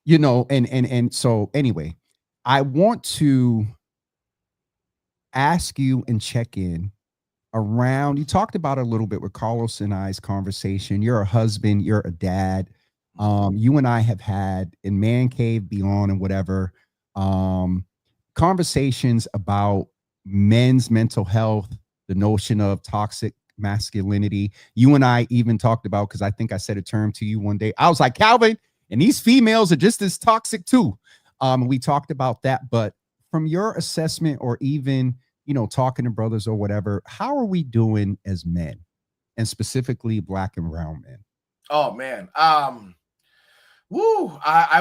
and so anyway, I want to ask you and check in around, you talked about it a little bit with Carlos and I's conversation. You're a husband, you're a dad. You and I have had in Man Cave, Beyond, and whatever, conversations about men's mental health, the notion of toxic masculinity. You and I even talked about, because I think I said a term to you one day. I was like, Calvin, and these females are just as toxic too. We talked about that, but from your assessment, or even, talking to brothers or whatever, how are we doing as men, and specifically Black and brown men? Oh man. I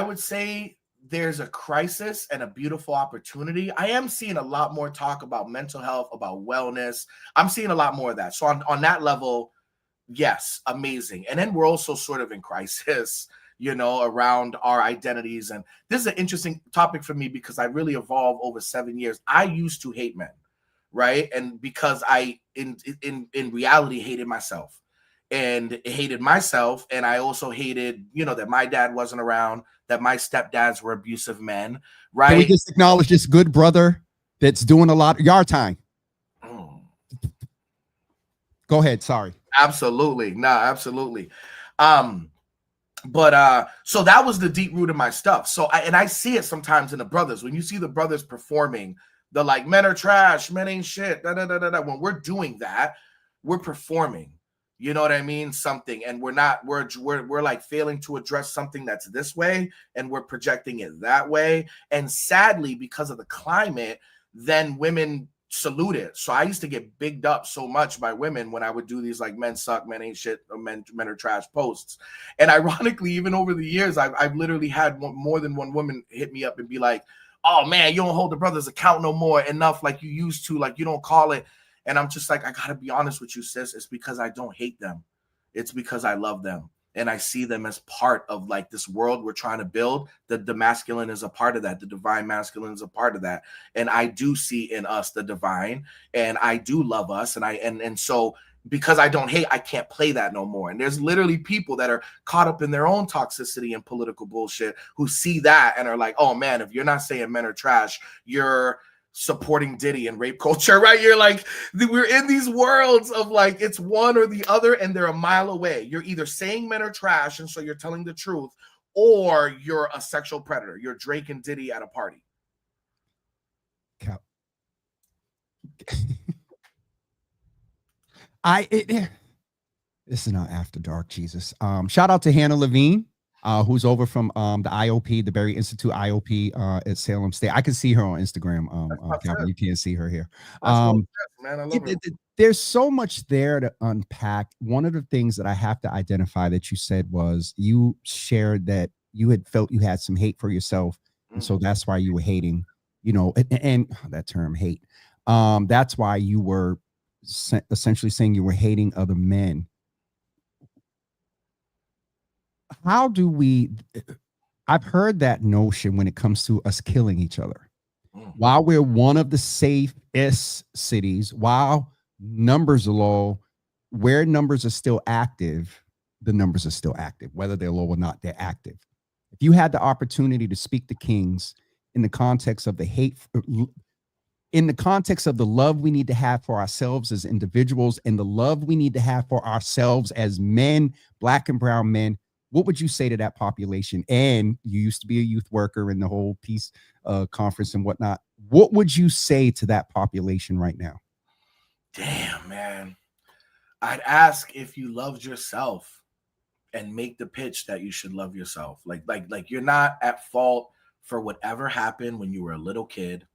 would say there's a crisis and a beautiful opportunity. I am seeing a lot more talk about mental health, about wellness. I'm seeing a lot more of that. So on that level, yes, amazing. And then we're also sort of in crisis, around our identities. And this is an interesting topic for me because I really evolved over 7 years. I used to hate men, right? And because I, in reality, hated myself. And I also hated, that my dad wasn't around, that my stepdads were abusive men, right? Can we just acknowledge this good brother that's doing a lot of yard time? Go ahead. Sorry. Absolutely. No, absolutely. But so that was the deep root of my stuff. So I see it sometimes in the brothers. When you see the brothers performing, they're like, men are trash, men ain't shit. When we're doing that, we're performing. You know what I mean? Something, and we're like failing to address something that's this way, and we're projecting it that way. And sadly, because of the climate, then women salute it. So I used to get bigged up so much by women when I would do these like men suck, men ain't shit, or men are trash posts. And ironically, even over the years, I've literally had more than one woman hit me up and be like, "Oh man, you don't hold the brothers account no more enough like you used to. Like you don't call it." And I'm just like, I gotta be honest with you, sis. It's because I don't hate them. It's because I love them. And I see them as part of like this world we're trying to build. The masculine is a part of that. The divine masculine is a part of that. And I do see in us the divine, and I do love us. And so because I don't hate, I can't play that no more. And there's literally people that are caught up in their own toxicity and political bullshit who see that and are like, oh man, if you're not saying men are trash, you're supporting Diddy and rape culture, right? You're like, we're in these worlds of like, it's one or the other, and they're a mile away. You're either saying men are trash, and so you're telling the truth, or you're a sexual predator. You're Drake and Diddy at a party. This is not After Dark, Jesus. Shout out to Hannah Levine, who's over from the IOP, the Berry Institute IOP at Salem State. I can see her on Instagram. Calvin, you can't see her here. Man, I love her. There's so much there to unpack. One of the things that I have to identify that you said was you shared that you had felt you had some hate for yourself, and so that's why you were hating. And that term hate. That's why you were essentially saying you were hating other men. I've heard that notion when it comes to us killing each other. While we're one of the safest cities, while numbers are low, where numbers are still active, the numbers are still active. Whether they're low or not, they're active. If you had the opportunity to speak to kings in the context of the hate, in the context of the love we need to have for ourselves as individuals and the love we need to have for ourselves as men, black and brown men, what would you say to that population? And you used to be a youth worker in the whole peace conference and whatnot. What would you say to that population right now? Damn, man. I'd ask if you loved yourself and make the pitch that you should love yourself. Like you're not at fault for whatever happened when you were a little kid.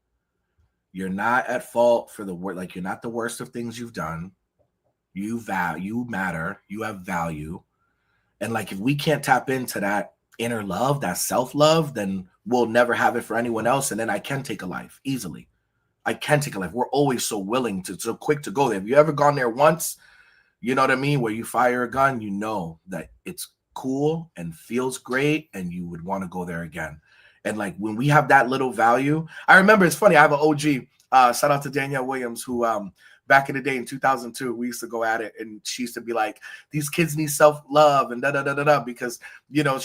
You're not at fault for the work. Like, you're not the worst of things you've done. You matter. You have value. And like, if we can't tap into that inner love, that self-love, then we'll never have it for anyone else. And then I can take a life easily. I can take a life. We're always so willing to, so quick to go there. Have you ever gone there once? You know what I mean? Where you fire a gun, you know that it's cool and feels great, and you would want to go there again. And like, when we have that little value, I remember, it's funny, I have an OG, shout out to Danielle Williams, who back in the day in 2002, we used to go at it, and she used to be like, these kids need self-love and da-da-da-da-da, because, you know,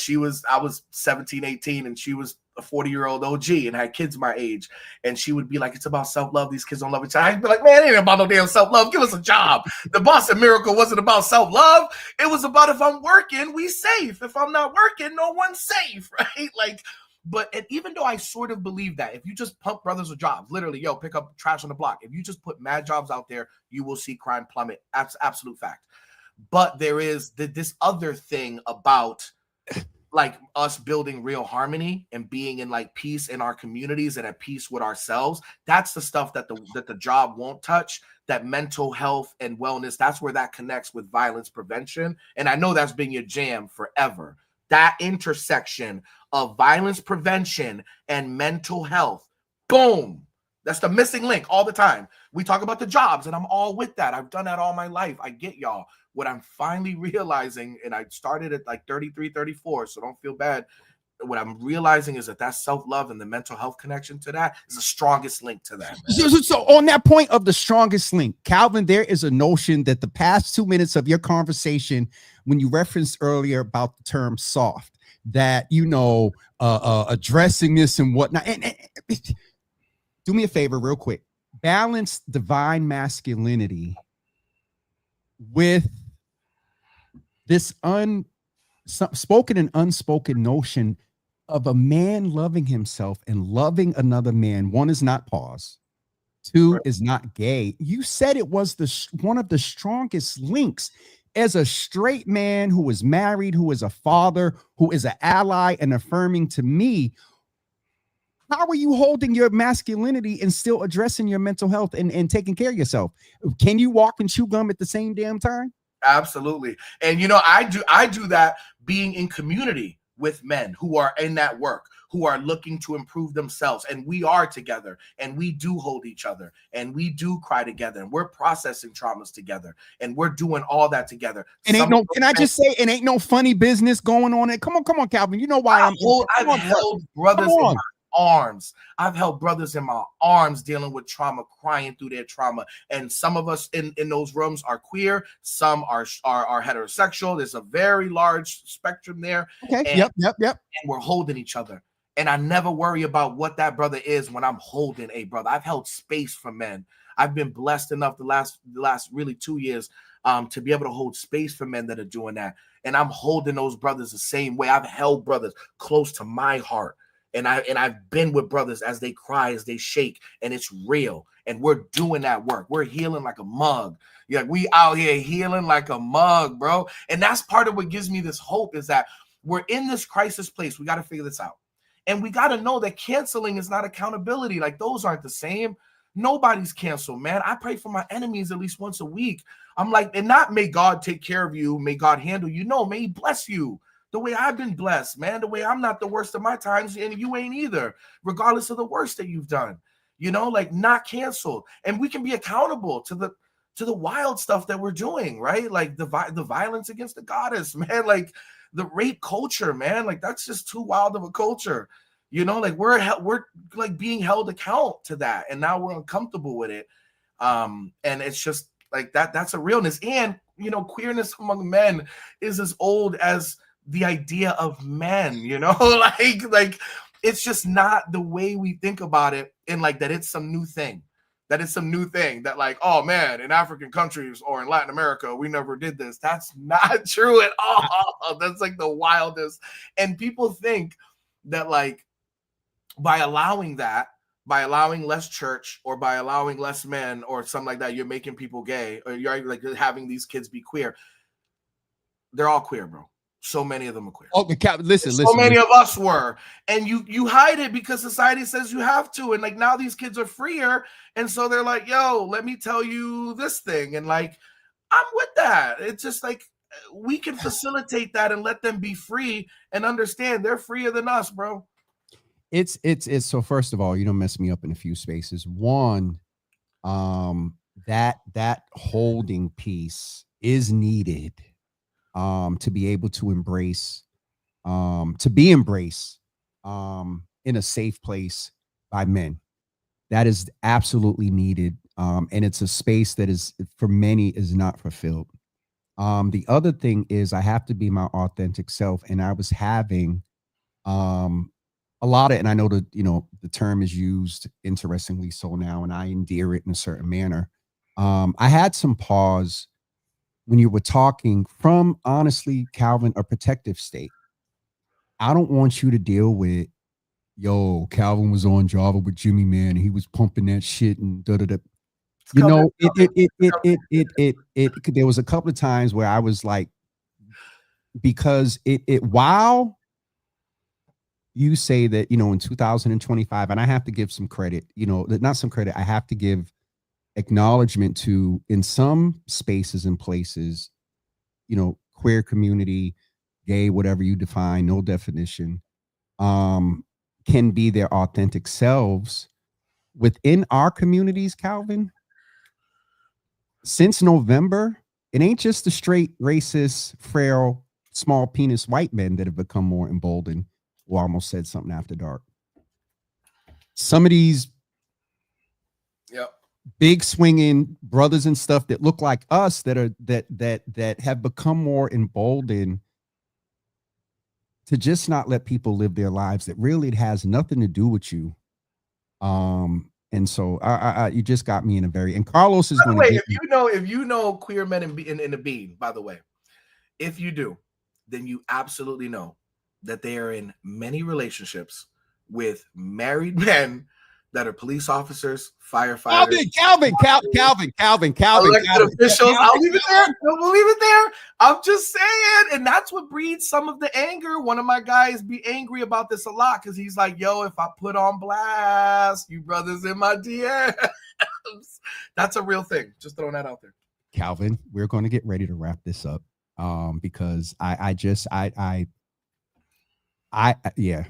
I was 17, 18, and she was a 40-year-old OG and had kids my age. And she would be like, it's about self-love. These kids don't love each other. I'd be like, man, it ain't about no damn self-love. Give us a job. The Boston Miracle wasn't about self-love. It was about, if I'm working, we safe. If I'm not working, no one's safe, right? Like, but even though I sort of believe that if you just pump brothers with jobs, literally, yo, pick up trash on the block. If you just put mad jobs out there, you will see crime plummet. That's absolute fact. But there is this other thing about like us building real harmony and being in like peace in our communities and at peace with ourselves. That's the stuff that the job won't touch. That mental health and wellness, that's where that connects with violence prevention. And I know that's been your jam forever. That intersection of violence prevention and mental health. Boom. That's the missing link all the time. We talk about the jobs, and I'm all with that. I've done that all my life. I get y'all. What I'm finally realizing, and I started at like 33, 34, so don't feel bad. What I'm realizing is that self-love and the mental health connection to that is the strongest link to that. So on that point of the strongest link, Calvin, there is a notion that the past 2 minutes of your conversation, when you referenced earlier about the term soft, that, you know, addressing this and whatnot. And do me a favor real quick. Balance divine masculinity with this spoken and unspoken notion of a man loving himself and loving another man. One is not pause. Two is not gay. You said it was one of the strongest links. As a straight man who is married, who is a father, who is an ally and affirming to me, how are you holding your masculinity and still addressing your mental health and taking care of yourself? Can you walk and chew gum at the same damn time? Absolutely. And, you know, I do that being in community with men who are in that work, who are looking to improve themselves. And we are together, and we do hold each other, and we do cry together, and we're processing traumas together, and we're doing all that together. And can I just say, it ain't no funny business going on. Come on, Calvin. You know why I've held brothers in my arms. I've held brothers in my arms dealing with trauma, crying through their trauma. And some of us in those rooms are queer. Some are heterosexual. There's a very large spectrum there. Okay. And, yep. And we're holding each other. And I never worry about what that brother is when I'm holding a brother. I've held space for men. I've been blessed enough the last really 2 years to be able to hold space for men that are doing that. And I'm holding those brothers the same way. I've held brothers close to my heart. And I've been with brothers as they cry, as they shake, and it's real. And we're doing that work. We're healing like a mug. Yeah, we out here healing like a mug, bro. And that's part of what gives me this hope, is that we're in this crisis place. We got to figure this out. And we got to know that canceling is not accountability. Like, those aren't the same. Nobody's canceled, man. I pray for my enemies at least once a week. I'm like, and not may God take care of you, may God handle you. No, may he bless you the way I've been blessed, man, the way I'm not the worst of my times, and you ain't either, regardless of the worst that you've done, you know, like, not canceled. And we can be accountable to the wild stuff that we're doing, right? Like the violence against the goddess, man, like the rape culture, man, like that's just too wild of a culture, you know, like we're like being held account to that, and now we're uncomfortable with it. And it's just like that's a realness. And, you know, queerness among men is as old as the idea of men, you know, like it's just not the way we think about it, and like that it's some new thing, that like, oh man, in African countries or in Latin America, we never did this. That's not true at all. That's like the wildest. And people think that like by allowing less church, or by allowing less men or something like that, you're making people gay, or you're like having these kids be queer. They're all queer, bro. So many of them are queer. Okay, listen. So many of us were, and you hide it because society says you have to, and like now these kids are freer, and so they're like, "Yo, let me tell you this thing," and like, I'm with that. It's just like we can facilitate that and let them be free and understand they're freer than us, bro. It's so first of all, you don't mess me up in a few spaces. One, that holding piece is needed. To be able to embrace, to be embraced in a safe place by men. That is absolutely needed. And it's a space that is, for many, is not fulfilled. The other thing is I have to be my authentic self. And I was having a lot of, and I know that, you know, the term is used interestingly so now, and I endear it in a certain manner. I had some pause when you were talking from, honestly, Calvin, a protective state. I don't want you to deal with, yo, Calvin was on Java with Jimmy, man, and he was pumping that shit and da-da-da. You know, there was a couple of times where I was like, because while you say that, you know, in 2025, and I have to give some credit, you know, not some credit, I have to give acknowledgement to, in some spaces and places, you know, queer community, gay, whatever you define, no definition, can be their authentic selves within our communities. Calvin, since November, it ain't just the straight, racist, frail, small penis white men that have become more emboldened. Or almost said something after dark. Some of these big swinging brothers and stuff that look like us that have become more emboldened to just not let people live their lives that really it has nothing to do with you. And so you just got me in a very, and Carlos is going to if you know queer men in the being, by the way, if you do, then you absolutely know that they are in many relationships with married men that are police officers, firefighters, Calvin, elected officials. I'll leave it there. We'll leave it there. I'm just saying, and that's what breeds some of the anger. One of my guys be angry about this a lot because he's like, "Yo, if I put on blast, you brothers in my DMs." That's a real thing. Just throwing that out there. Calvin, we're going to get ready to wrap this up because yeah,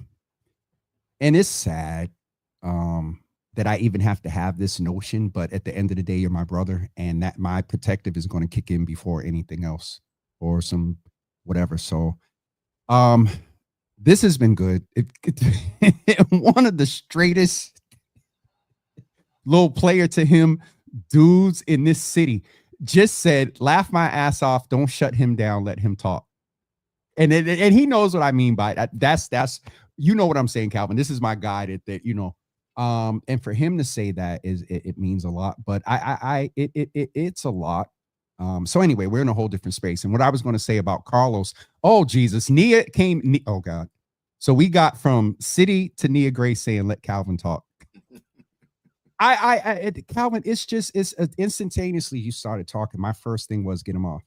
and it's sad that I even have to have this notion, but at the end of the day, you're my brother, and that my protective is going to kick in before anything else or some whatever. So this has been good. One of the straightest little player to him dudes in this city just said, laugh my ass off, don't shut him down, let him talk. And he knows what I mean by that. That's you know what I'm saying, Calvin. This is my guy that you know. And for him to say that it means a lot. But it's a lot. So anyway, we're in a whole different space. And what I was going to say about Carlos, oh Jesus, Nia came. Oh God, So we got from City to Nia Grace saying, let Calvin talk. Calvin, it's instantaneously you started talking. My first thing was get him off.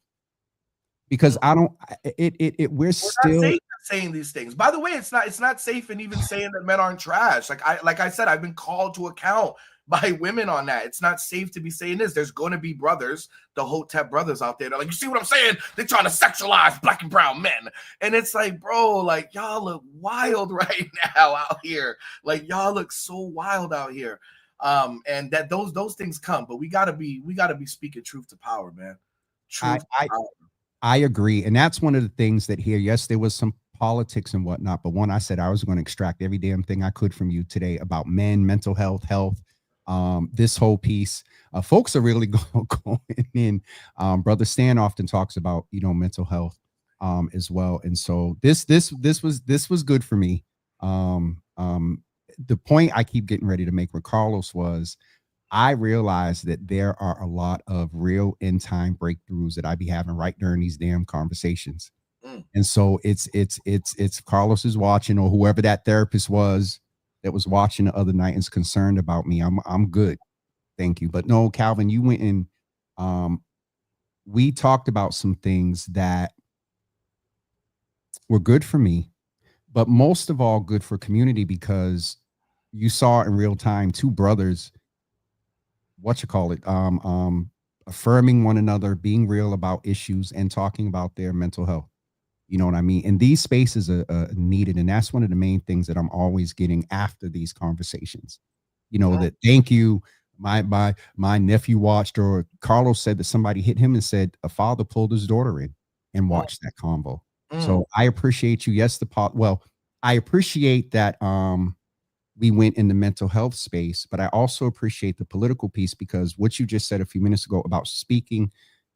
Because we're still not safe saying these things. By the way, it's not safe in even saying that men aren't trash. Like I said, I've been called to account by women on that. It's not safe to be saying this. There's going to be brothers, the Hotep brothers out there. They're like, you see what I'm saying? They're trying to sexualize black and brown men. And it's like, bro, like y'all look wild right now out here. Like y'all look so wild out here. And that those things come, but we gotta be speaking truth to power, man. Truth to power. I agree. And that's one of the things that here, yes, there was some politics and whatnot, but one, I said I was going to extract every damn thing I could from you today about men, mental health, this whole piece. Folks are really going in. Brother Stan often talks about, mental health as well. And so this was good for me. The point I keep getting ready to make with Carlos was, I realized that there are a lot of real end time breakthroughs that I be having right during these damn conversations. And so it's Carlos is watching, or whoever that therapist was that was watching the other night and is concerned about me. I'm good. Thank you. But no, Calvin, you went in. We talked about some things that were good for me, but most of all good for community, because you saw in real time two brothers, affirming one another, being real about issues and talking about their mental health. You know what I mean? And these spaces are needed. And that's one of the main things that I'm always getting after these conversations, that thank you. My nephew watched, or Carlos said that somebody hit him and said a father pulled his daughter in and watched that convo. So I appreciate you. Yes. I appreciate that. We went in the mental health space, but I also appreciate the political piece, because what you just said a few minutes ago about speaking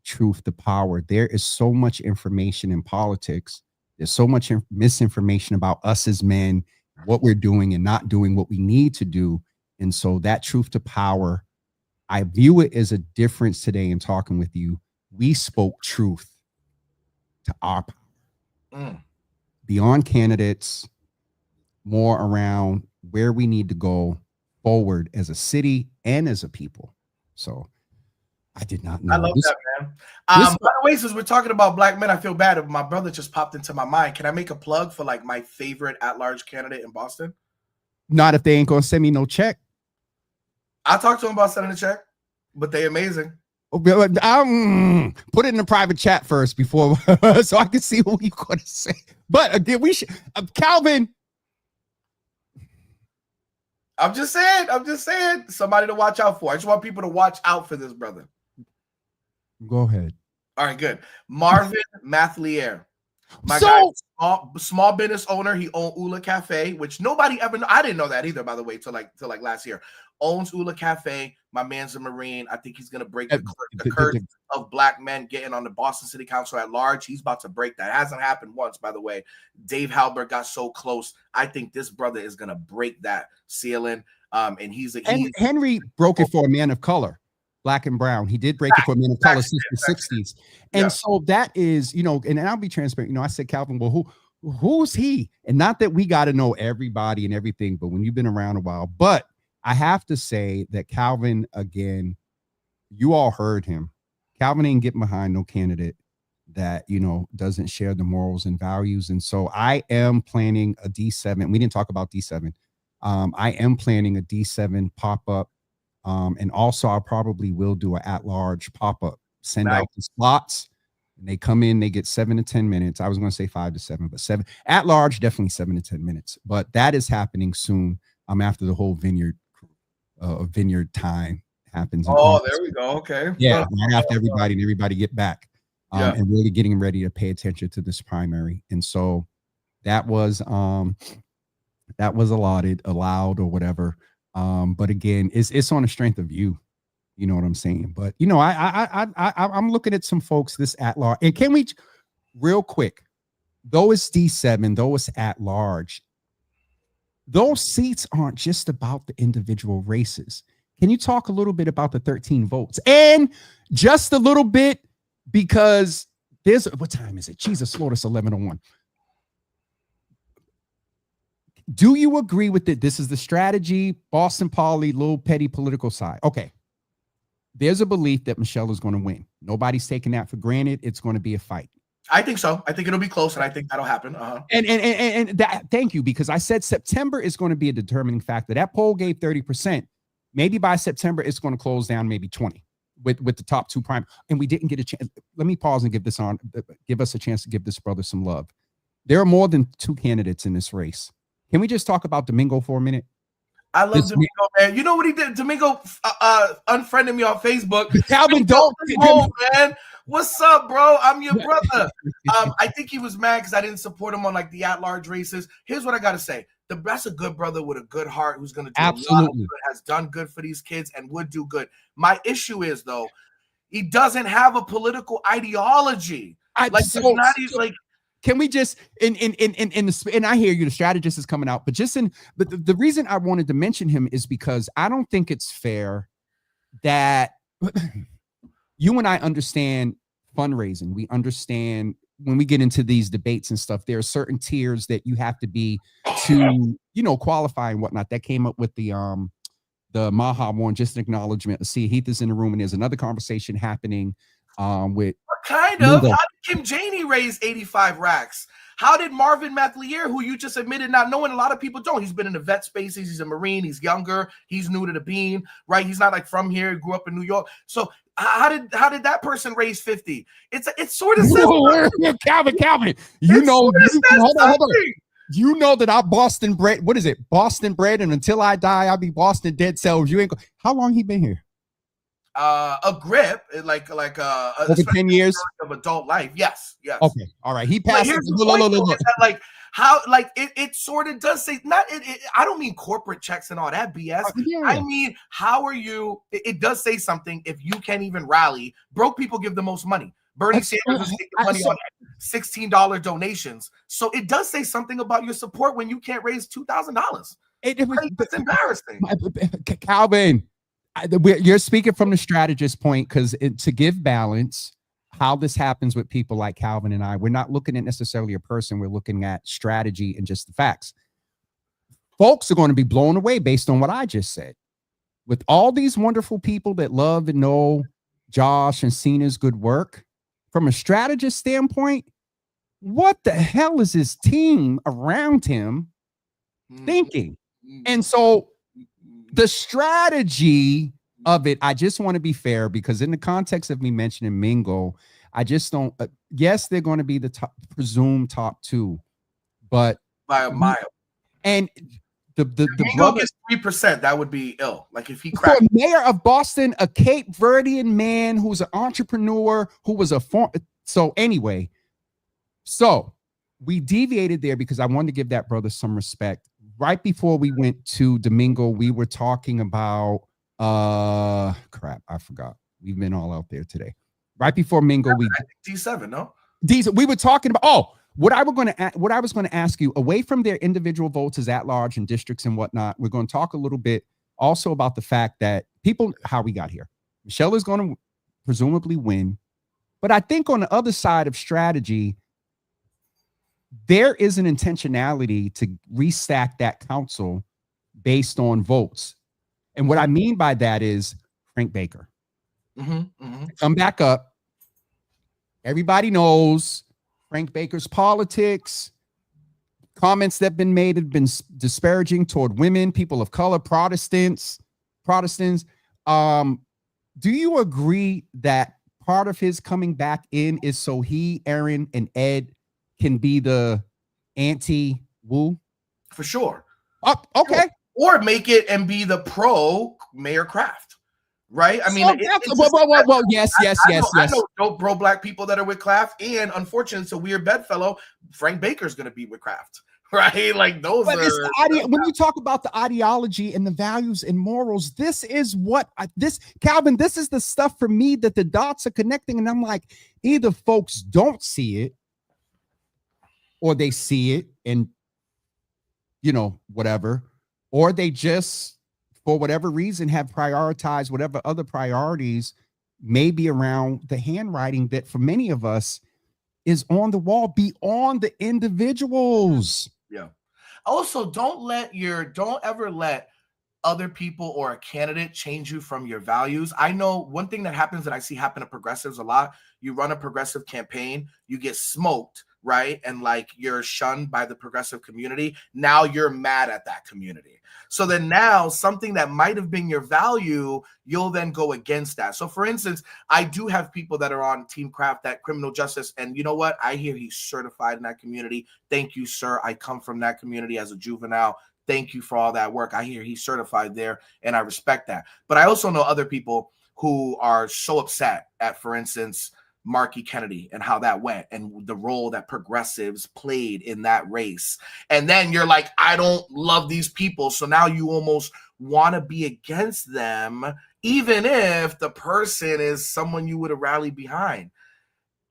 truth to power, there is so much information in politics. There's so much misinformation about us as men, what we're doing and not doing, what we need to do. And so that truth to power, I view it as a difference today in talking with you. We spoke truth to our power beyond candidates, more around where we need to go forward as a city and as a people. So I did not know. I love that, man. By the way, since we're talking about black men, I feel bad. My brother just popped into my mind. Can I make a plug for like my favorite at-large candidate in Boston? Not if they ain't gonna send me no check. I talked to him about sending a check, but they amazing. Put it in the private chat first before so I can see what you're gonna say. But again, we should Calvin. I'm just saying, somebody to watch out for. I just want people to watch out for this brother. Go ahead. All right, good. Marvin Mathlier. My guy, small business owner. He owned Ula Cafe, which nobody ever I didn't know that either, by the way, till like last year. Owns Ula Cafe. My man's a Marine. I think he's gonna break the curse of black men getting on the Boston City Council at large. He's about to break that. It hasn't happened once, by the way. Dave Halbert got so close. I think this brother is gonna break that ceiling. And Henry broke it for a man of color, black and brown. He did break it for a man of color since the 60s. And so that is, and I'll be transparent. I said, Calvin, well, who's he? And not that we got to know everybody and everything, but when you've been around a while, but I have to say that Calvin, again, you all heard him. Calvin ain't getting behind no candidate that, doesn't share the morals and values. And so I am planning a D7. We didn't talk about D7. I am planning a D7 pop-up. And also I probably will do an at-large pop-up, send out the slots, and they come in, they get 7 to 10 minutes. I was going to say 5 to 7, but 7 at large, definitely 7 to 10 minutes, but that is happening soon. After the whole vineyard time happens. Oh, there we go. Okay. Yeah. Right after everybody get back and really getting ready to pay attention to this primary. And so that was allowed or whatever. But again, it's on the strength of you. You know what I'm saying? But I'm looking at some folks this at large. And can we real quick, though it's D7, though it's at large, those seats aren't just about the individual races. Can you talk a little bit about the 13 votes? And just a little bit, because what time is it? Jesus, Lord, it's 11:01. Do you agree with it? This is the strategy, Boston Poly, little petty political side. Okay. There's a belief that Michelle is going to win. Nobody's taking that for granted. It's going to be a fight. I think so. I think it'll be close, and I think that'll happen. And that, thank you, because I said September is going to be a determining factor. That poll gave 30%. Maybe by September, it's going to close down maybe 20 with the top two prime. And we didn't get a chance. Let me pause and give us a chance to give this brother some love. There are more than two candidates in this race. Can we just talk about Domingo for a minute? I love Domingo, man. You know what he did? Domingo unfriended me on Facebook. Calvin, don't, man. What's up, bro? I'm your brother. I think he was mad because I didn't support him on like the at-large races. Here's what I gotta say: that's a good brother with a good heart who's gonna do a lot of good, has done good for these kids, and would do good. My issue is though, he doesn't have a political ideology. Can we just and I hear you, the strategist is coming out, but just the reason I wanted to mention him is because I don't think it's fair that you and I understand fundraising. We understand when we get into these debates and stuff, there are certain tiers that you have to be to, qualify and whatnot. That came up with the Maha one, just an acknowledgement. See, Heath is in the room, and there's another conversation happening with kind of. How did Kim Janey raise 85 racks? How did Marvin Mathlier, who you just admitted not knowing, a lot of people don't. He's been in the vet spaces. He's a Marine. He's younger. He's new to the bean, right? He's not like from here. He grew up in New York. So how did that person raise 50? It's sort of Calvin. Hold on. You know that I'm Boston bred. What is it? Boston bred, and until I die, I'll be Boston dead cells. You ain't. How long he been here? A grip, like over 10 years of adult life. Yes. Okay, all right. He passed. It sort of does say not. I don't mean corporate checks and all that BS. I mean, how are you? It does say something. If you can't even rally, broke people give the most money. Bernie Sanders is taking money on $16 donations. So it does say something about your support when you can't raise $2,000. It's embarrassing, Calvin. You're speaking from the strategist point, because to give balance, how this happens with people like Calvin and I, we're not looking at necessarily a person. We're looking at strategy and just the facts. Folks are going to be blown away based on what I just said. With all these wonderful people that love and know Josh and Cena's good work, from a strategist standpoint, what the hell is his team around him thinking? And so the strategy of it, I just want to be fair, because in the context of me mentioning Mingo, I just don't. Yes, they're going to be the presumed top two, but by a mile. And the Mingo gets 3%, that would be ill. Like if he cracked. So mayor of Boston, a Cape Verdean man who's an entrepreneur, who was a form. So anyway, so we deviated there because I wanted to give that brother some respect. Right before we went to Domingo, we were talking about crap, I forgot. We've been all out there today. Right before Mingo, we D7, no? We were talking about what I was going to ask you, away from their individual votes as at large and districts and whatnot. We're going to talk a little bit also about the fact that how we got here. Michelle is going to presumably win, but I think on the other side of strategy, there is an intentionality to restack that council based on votes. And what I mean by that is Frank Baker. Come back up. Everybody knows Frank Baker's politics. Comments that have been made have been disparaging toward women, people of color, Protestants. Do you agree that part of his coming back in is so he, Aaron, and Ed can be the anti-Woo? For sure. Okay. Or make it and be the pro Mayor Kraft, right? I mean, yes. I know dope pro black people that are with Kraft, and unfortunately, it's a weird bedfellow. Frank Baker's going to be with Kraft, right? Like those are. When you talk about the ideology and the values and morals, this is what Calvin. This is the stuff for me that the dots are connecting, and I'm like, either folks don't see it, or they see it, and whatever. Or they just, for whatever reason, have prioritized whatever other priorities may be around the handwriting that for many of us is on the wall beyond the individuals. Yeah. Also, don't ever let other people or a candidate change you from your values. I know one thing that happens that I see happen to progressives a lot. You run a progressive campaign, you get smoked, right? And like you're shunned by the progressive community. Now you're mad at that community. So then now something that might have been your value, you'll then go against that. So for instance, I do have people that are on Team Craft, that criminal justice. And you know what? I hear he's certified in that community. Thank you, sir. I come from that community as a juvenile. Thank you for all that work. I hear he's certified there, and I respect that. But I also know other people who are so upset at, for instance, Markey Kennedy and how that went and the role that progressives played in that race. And then you're like, I don't love these people. So now you almost want to be against them, even if the person is someone you would have rallied behind.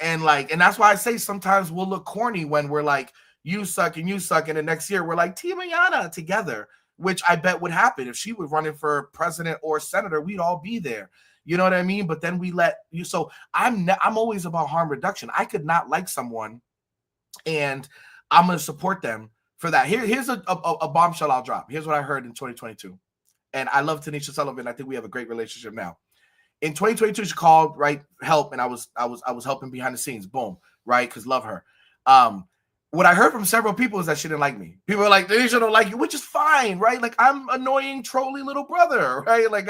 And that's why I say sometimes we'll look corny when we're like, you suck and you suck. And the next year we're like Team Ayana together, which I bet would happen if she was running for president or senator. We'd all be there. You know what I mean? But then we let you. So I'm always about harm reduction. I could not like someone and I'm going to support them for that. Here's a bombshell I'll drop. Here's what I heard in 2022. And I love Tanisha Sullivan. I think we have a great relationship now. In 2022, she called, right, help, and I was helping behind the scenes. Boom, right, because love her. What I heard from several people is that she didn't like me. People are like, Tanisha don't like you, which is fine, right? Like I'm annoying, trolly little brother, right? Like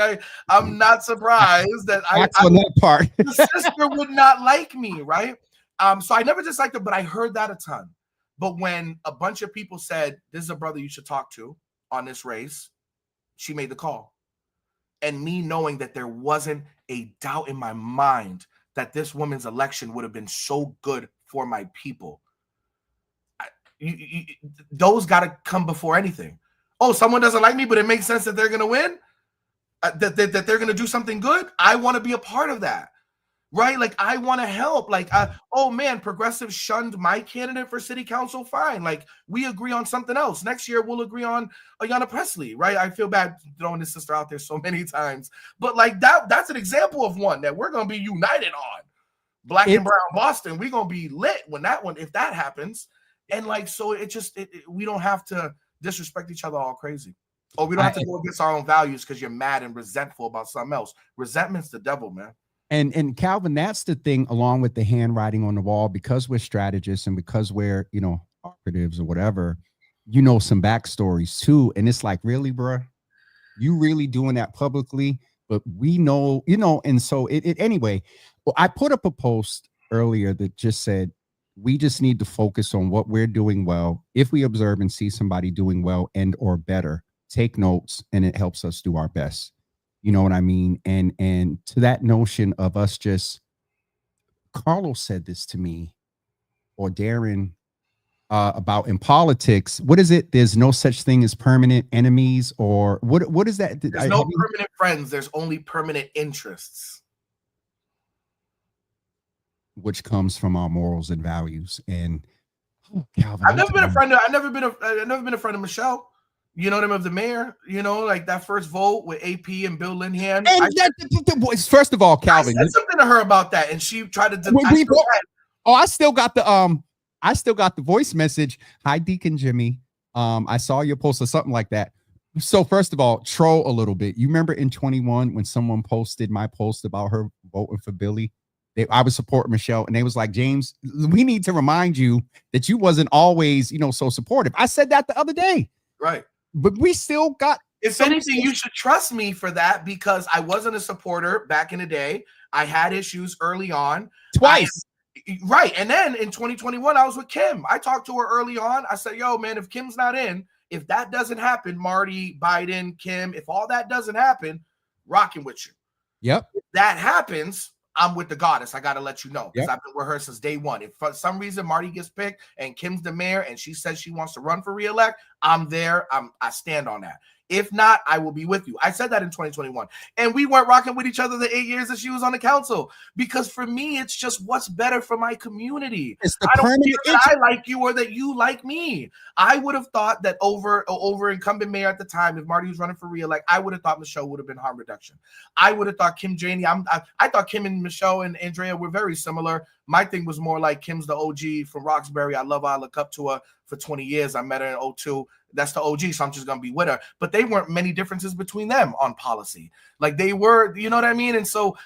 I'm not surprised that on that part. the sister would not like me, right? So I never disliked her, but I heard that a ton. But when a bunch of people said, this is a brother you should talk to on this race, she made the call. And me knowing that there wasn't a doubt in my mind that this woman's election would have been so good for my people. Those got to come before anything. Oh, someone doesn't like me, but it makes sense that they're going to win, that they're going to do something good. I want to be a part of that, right? Like I want to help. Like, oh man, progressives shunned my candidate for city council. Fine. Like we agree on something else. Next year we'll agree on Ayanna Pressley, right? I feel bad throwing this sister out there so many times, but like that's an example of one that we're going to be united on. Black and brown Boston, we're going to be lit if that happens. And like, so we don't have to disrespect each other all crazy. Or we don't have to go against our own values because you're mad and resentful about something else. Resentment's the devil, man. And Calvin, that's the thing, along with the handwriting on the wall, because we're strategists and because we're, operatives or whatever, some backstories too. And it's like, really, bro, you really doing that publicly? But we know, and so anyway, well, I put up a post earlier that just said, we just need to focus on what we're doing well. If we observe and see somebody doing well and or better, take notes, and it helps us do our best. You know what I mean? And to that notion of us just, Carlos said this to me, or Darren, about in politics. What is it? There's no such thing as permanent enemies, or what is that? There's no permanent friends. There's only permanent interests. Which comes from our morals and values. And Calvin, I've never been a friend of Michelle. You know them of the mayor. Like that first vote with AP and Bill Linhan. And first of all, Calvin, I said something to her about that, and she tried to. I still got the voice message. Hi, Deacon Jimmy. I saw your post or something like that. So first of all, troll a little bit. You remember in 21 when someone posted my post about her voting for Billy? I was supporting Michelle, and they was like, James, we need to remind you that you wasn't always, so supportive. I said that the other day. Right. But we still got. If anything, you should trust me for that, because I wasn't a supporter back in the day. I had issues early on. Twice. Right. And then in 2021, I was with Kim. I talked to her early on. I said, yo, man, if Kim's not in, if that doesn't happen, Marty, Biden, Kim, if all that doesn't happen, rocking with you. Yep. If that happens, I'm with the goddess. I got to let you know, because Yep. I've been with her since day one. If for some reason Marty gets picked and Kim's the mayor and she says she wants to run for reelect, I'm there. I stand on that. If not, I will be with you. I said that in 2021. And we weren't rocking with each other the 8 years that she was on the council, because for me, it's just what's better for my community. I don't care that I like you or that you like me. I would have thought that over incumbent mayor at the time, if Marty was running for reelect, I would have thought Michelle would have been harm reduction. I would have thought Kim Janey. I thought Kim and Michelle and Andrea were very similar. My thing was more like Kim's the OG from Roxbury. I love her. I look up to her for 20 years. I met her in 2002. That's the OG, so I'm just going to be with her. But they weren't many differences between them on policy. Like they were, you know what I mean? And so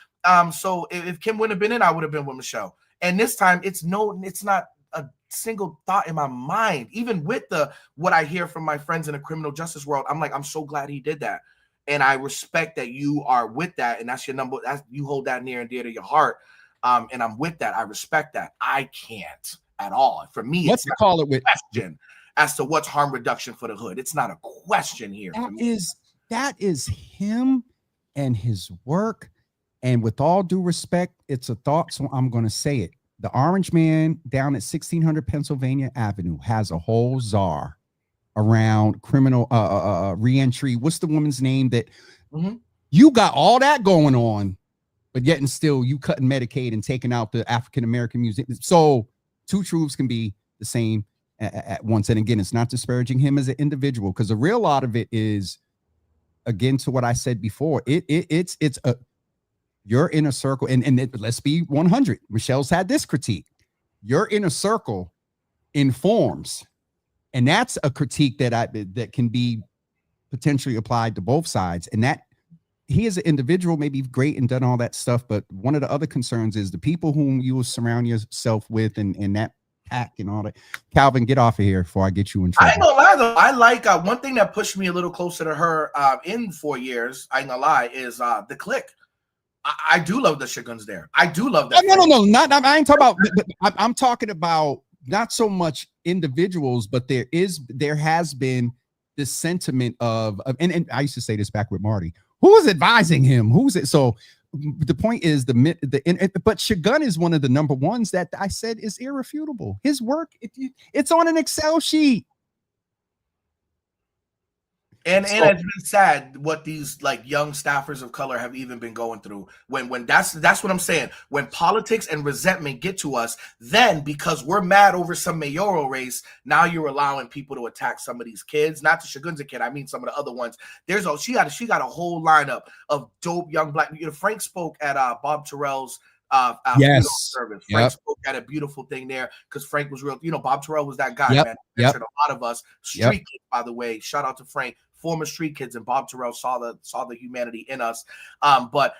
so if Kim wouldn't have been in, I would have been with Michelle. And this time it's not a single thought in my mind. Even with what I hear from my friends in the criminal justice world, I'm like, I'm so glad he did that. And I respect that you are with that, and that's your number. You hold that near and dear to your heart. And I'm with that. I respect that. I can't at all. For me, let's call it with question as to what's harm reduction for the hood. It's not a question here. That is him and his work. And with all due respect, it's a thought, so I'm going to say it. The Orange Man down at 1600 Pennsylvania Avenue has a whole czar around criminal reentry. What's the woman's name that you got all that going on, but yet and still you cutting Medicaid and taking out the African-American music. So two truths can be the same at once. And again, it's not disparaging him as an individual, because a real lot of it is, again, to what I said before, it's a, you're in a circle, and let's be 100. Michelle's had this critique. Your inner circle informs, and that's a critique that can be potentially applied to both sides. And that he as an individual may be great and done all that stuff, but one of the other concerns is the people whom you will surround yourself with, and that pack and all that. Calvin, get off of here before I get you in trouble. I ain't gonna lie though. I like one thing that pushed me a little closer to her in 4 years. I ain't gonna lie, is the click. I do love the Shoguns there. I do love that. No, not. I ain't talking about. I'm talking about not so much individuals, but there has been this sentiment of and I used to say this back with Marty. Who is advising him? Who's it? So the point is but Shogun is one of the number ones that I said is irrefutable. His work, it's on an Excel sheet. And it's been sad what these like young staffers of color have even been going through. When that's what I'm saying. When politics and resentment get to us, then because we're mad over some mayoral race, now you're allowing people to attack some of these kids. Not the Shogun's a kid. I mean some of the other ones. She got a whole lineup of dope young black. Frank spoke at Bob Terrell's funeral service. Frank spoke at a beautiful thing there because Frank was real. Bob Terrell was that guy, man. A lot of us street kids, by the way. Shout out to Frank. Former street kids, and Bob Terrell saw the humanity in us. But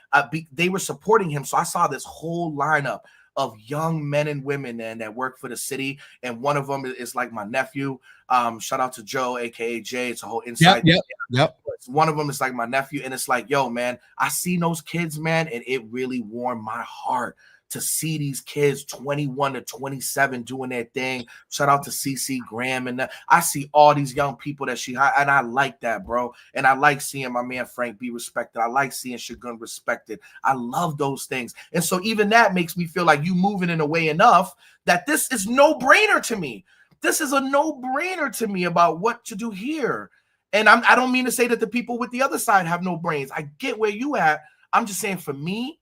they were supporting him. So I saw this whole lineup of young men and women and that work for the city. And one of them is like my nephew. Shout out to Joe, aka Jay. It's a whole inside. Yep. One of them is like my nephew. And it's like, yo, man, I see those kids, man, and it really warmed my heart to see these kids 21 to 27 doing their thing. Shout out to CC Graham. And I see all these young people and I like that, bro. And I like seeing my man Frank be respected. I like seeing Shogun respected. I love those things. And so even that makes me feel like you moving in a way enough that this is no-brainer to me. This is a no-brainer to me about what to do here. And I don't mean to say that the people with the other side have no brains. I get where you at. I'm just saying for me,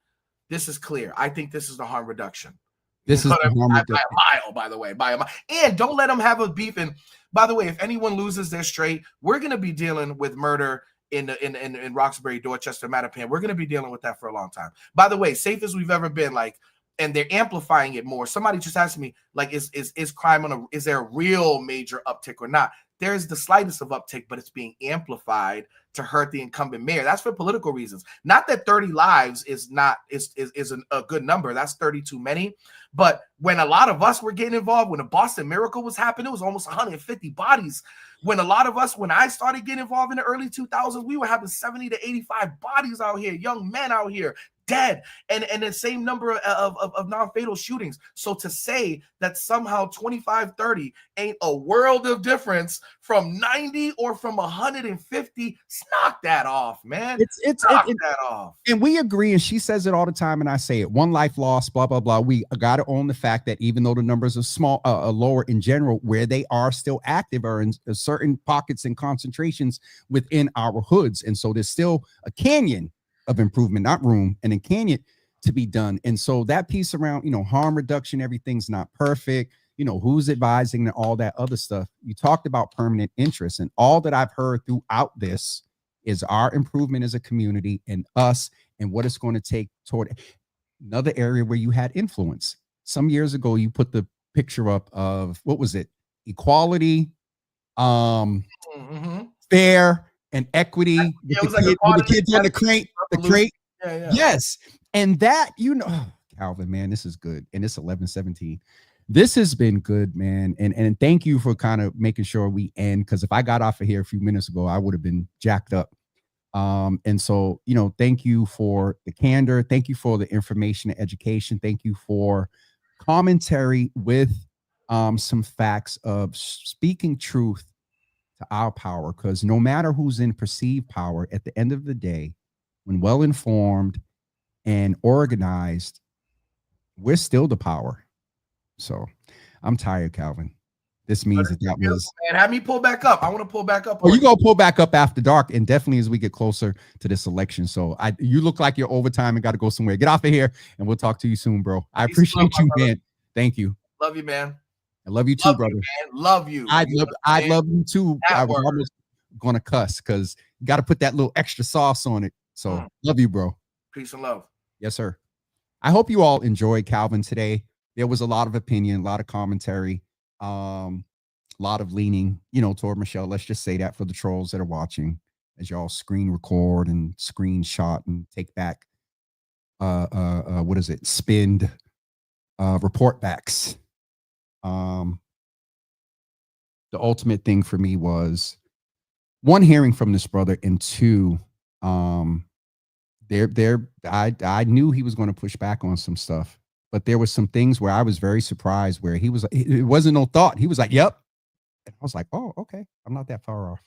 this is clear. I think this is the harm reduction. This is the harm reduction. By a mile, by the way. By a mile. And don't let them have a beef. And by the way, if anyone loses their straight, we're going to be dealing with murder in Roxbury, Dorchester, Mattapan. We're going to be dealing with that for a long time. By the way, safe as we've ever been, like, and they're amplifying it more. Somebody just asked me, like, is crime is there a real major uptick or not? There's the slightest of uptick, but it's being amplified to hurt the incumbent mayor. That's for political reasons. Not that 30 lives is a good number. That's 30 too many. But when a lot of us were getting involved, when the Boston Miracle was happening, it was almost 150 bodies. When I started getting involved in the early 2000s, we were having 70 to 85 bodies out here, young men out here, dead, and the same number of non-fatal shootings. So to say that somehow 25, 30 ain't a world of difference from 90 or from 150, knock that off, man. Knock that off. And we agree, and she says it all the time, and I say it. One life lost, blah, blah, blah. We got to own the fact that even though the numbers are small, lower in general, where they are still active are in certain pockets and concentrations within our hoods. And so there's still a canyon of improvement, not room, and a canyon to be done. And so that piece around, harm reduction, everything's not perfect, who's advising and all that other stuff. You talked about permanent interest, and all that I've heard throughout this is our improvement as a community and us and what it's going to take toward another area where you had influence. some years ago you put the picture up of, what was it? Equality, Mm-hmm. fair, and equity Yeah, it was with like the kids on the crate. The crate. Yeah. Yes. And that, Calvin, man, this is good. And it's 11:17. This has been good, man. And thank you for kind of making sure we end, because if I got off of here a few minutes ago, I would have been jacked up. And so, thank you for the candor. Thank you for the information and education. Thank you for commentary with some facts of speaking truth to our power, because no matter who's in perceived power, at the end of the day, when well informed and organized, we're still the power. So I'm tired, Calvin. This means that was, man. Have me pull back up. I want to pull back up. Oh, you go pull back up after dark, and definitely as we get closer to this election. So you look like you're overtime and got to go somewhere. Get off of here, and we'll talk to you soon, bro. I appreciate you, man. Thank you. Love you, man. I love you too, brother. Love you. I'd love you too. I was almost gonna cuss because you got to put that little extra sauce on it. So love you, bro. Peace and love. Yes, sir. I hope you all enjoyed Calvin today. There was a lot of opinion, a lot of commentary, a lot of leaning, toward Michelle. Let's just say that for the trolls that are watching, as y'all screen record and screenshot and take back, what is it? Spin report backs. The ultimate thing for me was, one, hearing from this brother, and two, I knew he was going to push back on some stuff, but there was some things where I was very surprised, where he was, it wasn't no thought. He was like, yep. And I was like, oh, okay. I'm not that far off.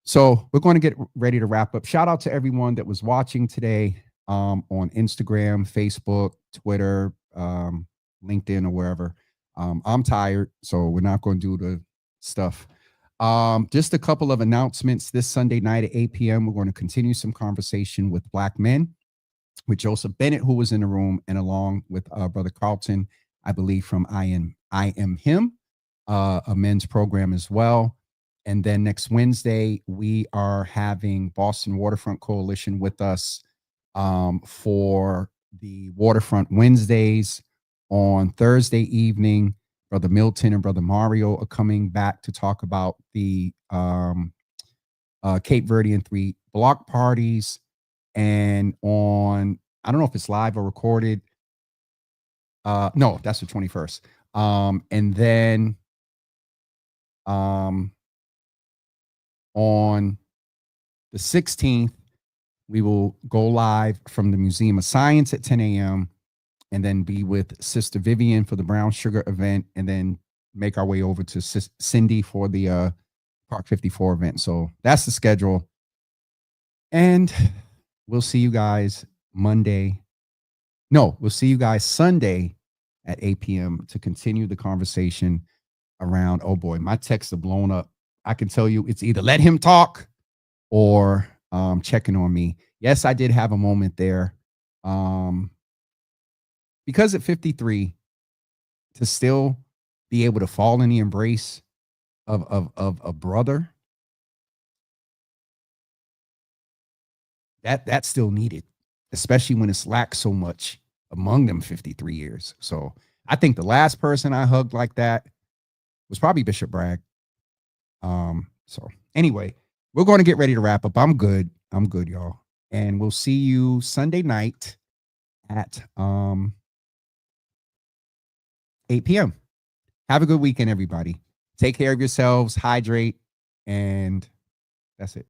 So we're going to get ready to wrap up. Shout out to everyone that was watching today on Instagram, Facebook, Twitter, LinkedIn, or wherever. I'm tired, so we're not going to do the stuff. Just a couple of announcements. This Sunday night at 8 p.m., we're going to continue some conversation with Black men, with Joseph Bennett, who was in the room, and along with Brother Carlton, I believe, from I Am Him, a men's program as well. And then next Wednesday, we are having Boston Waterfront Coalition with us for the Waterfront Wednesdays. On Thursday evening, Brother Milton and Brother Mario are coming back to talk about the Cape Verdean 3 block parties. And on, I don't know if it's live or recorded. No, that's the 21st. And then on the 16th, we will go live from the Museum of Science at 10 a.m. and then be with Sister Vivian for the Brown Sugar event, and then make our way over to Cindy for the Park 54 event. So that's the schedule. And we'll see you guys Monday. No, we'll see you guys Sunday at 8 p.m. to continue the conversation around, oh boy, my texts are blown up. I can tell you it's either let him talk or checking on me. Yes, I did have a moment there. Because at 53, to still be able to fall in the embrace of a brother, that's still needed, especially when it's lacked so much among them 53 years. So I think the last person I hugged like that was probably Bishop Bragg. So anyway, we're going to get ready to wrap up. I'm good, y'all. And we'll see you Sunday night at 8 p.m. Have a good weekend, everybody. Take care of yourselves, hydrate, and that's it.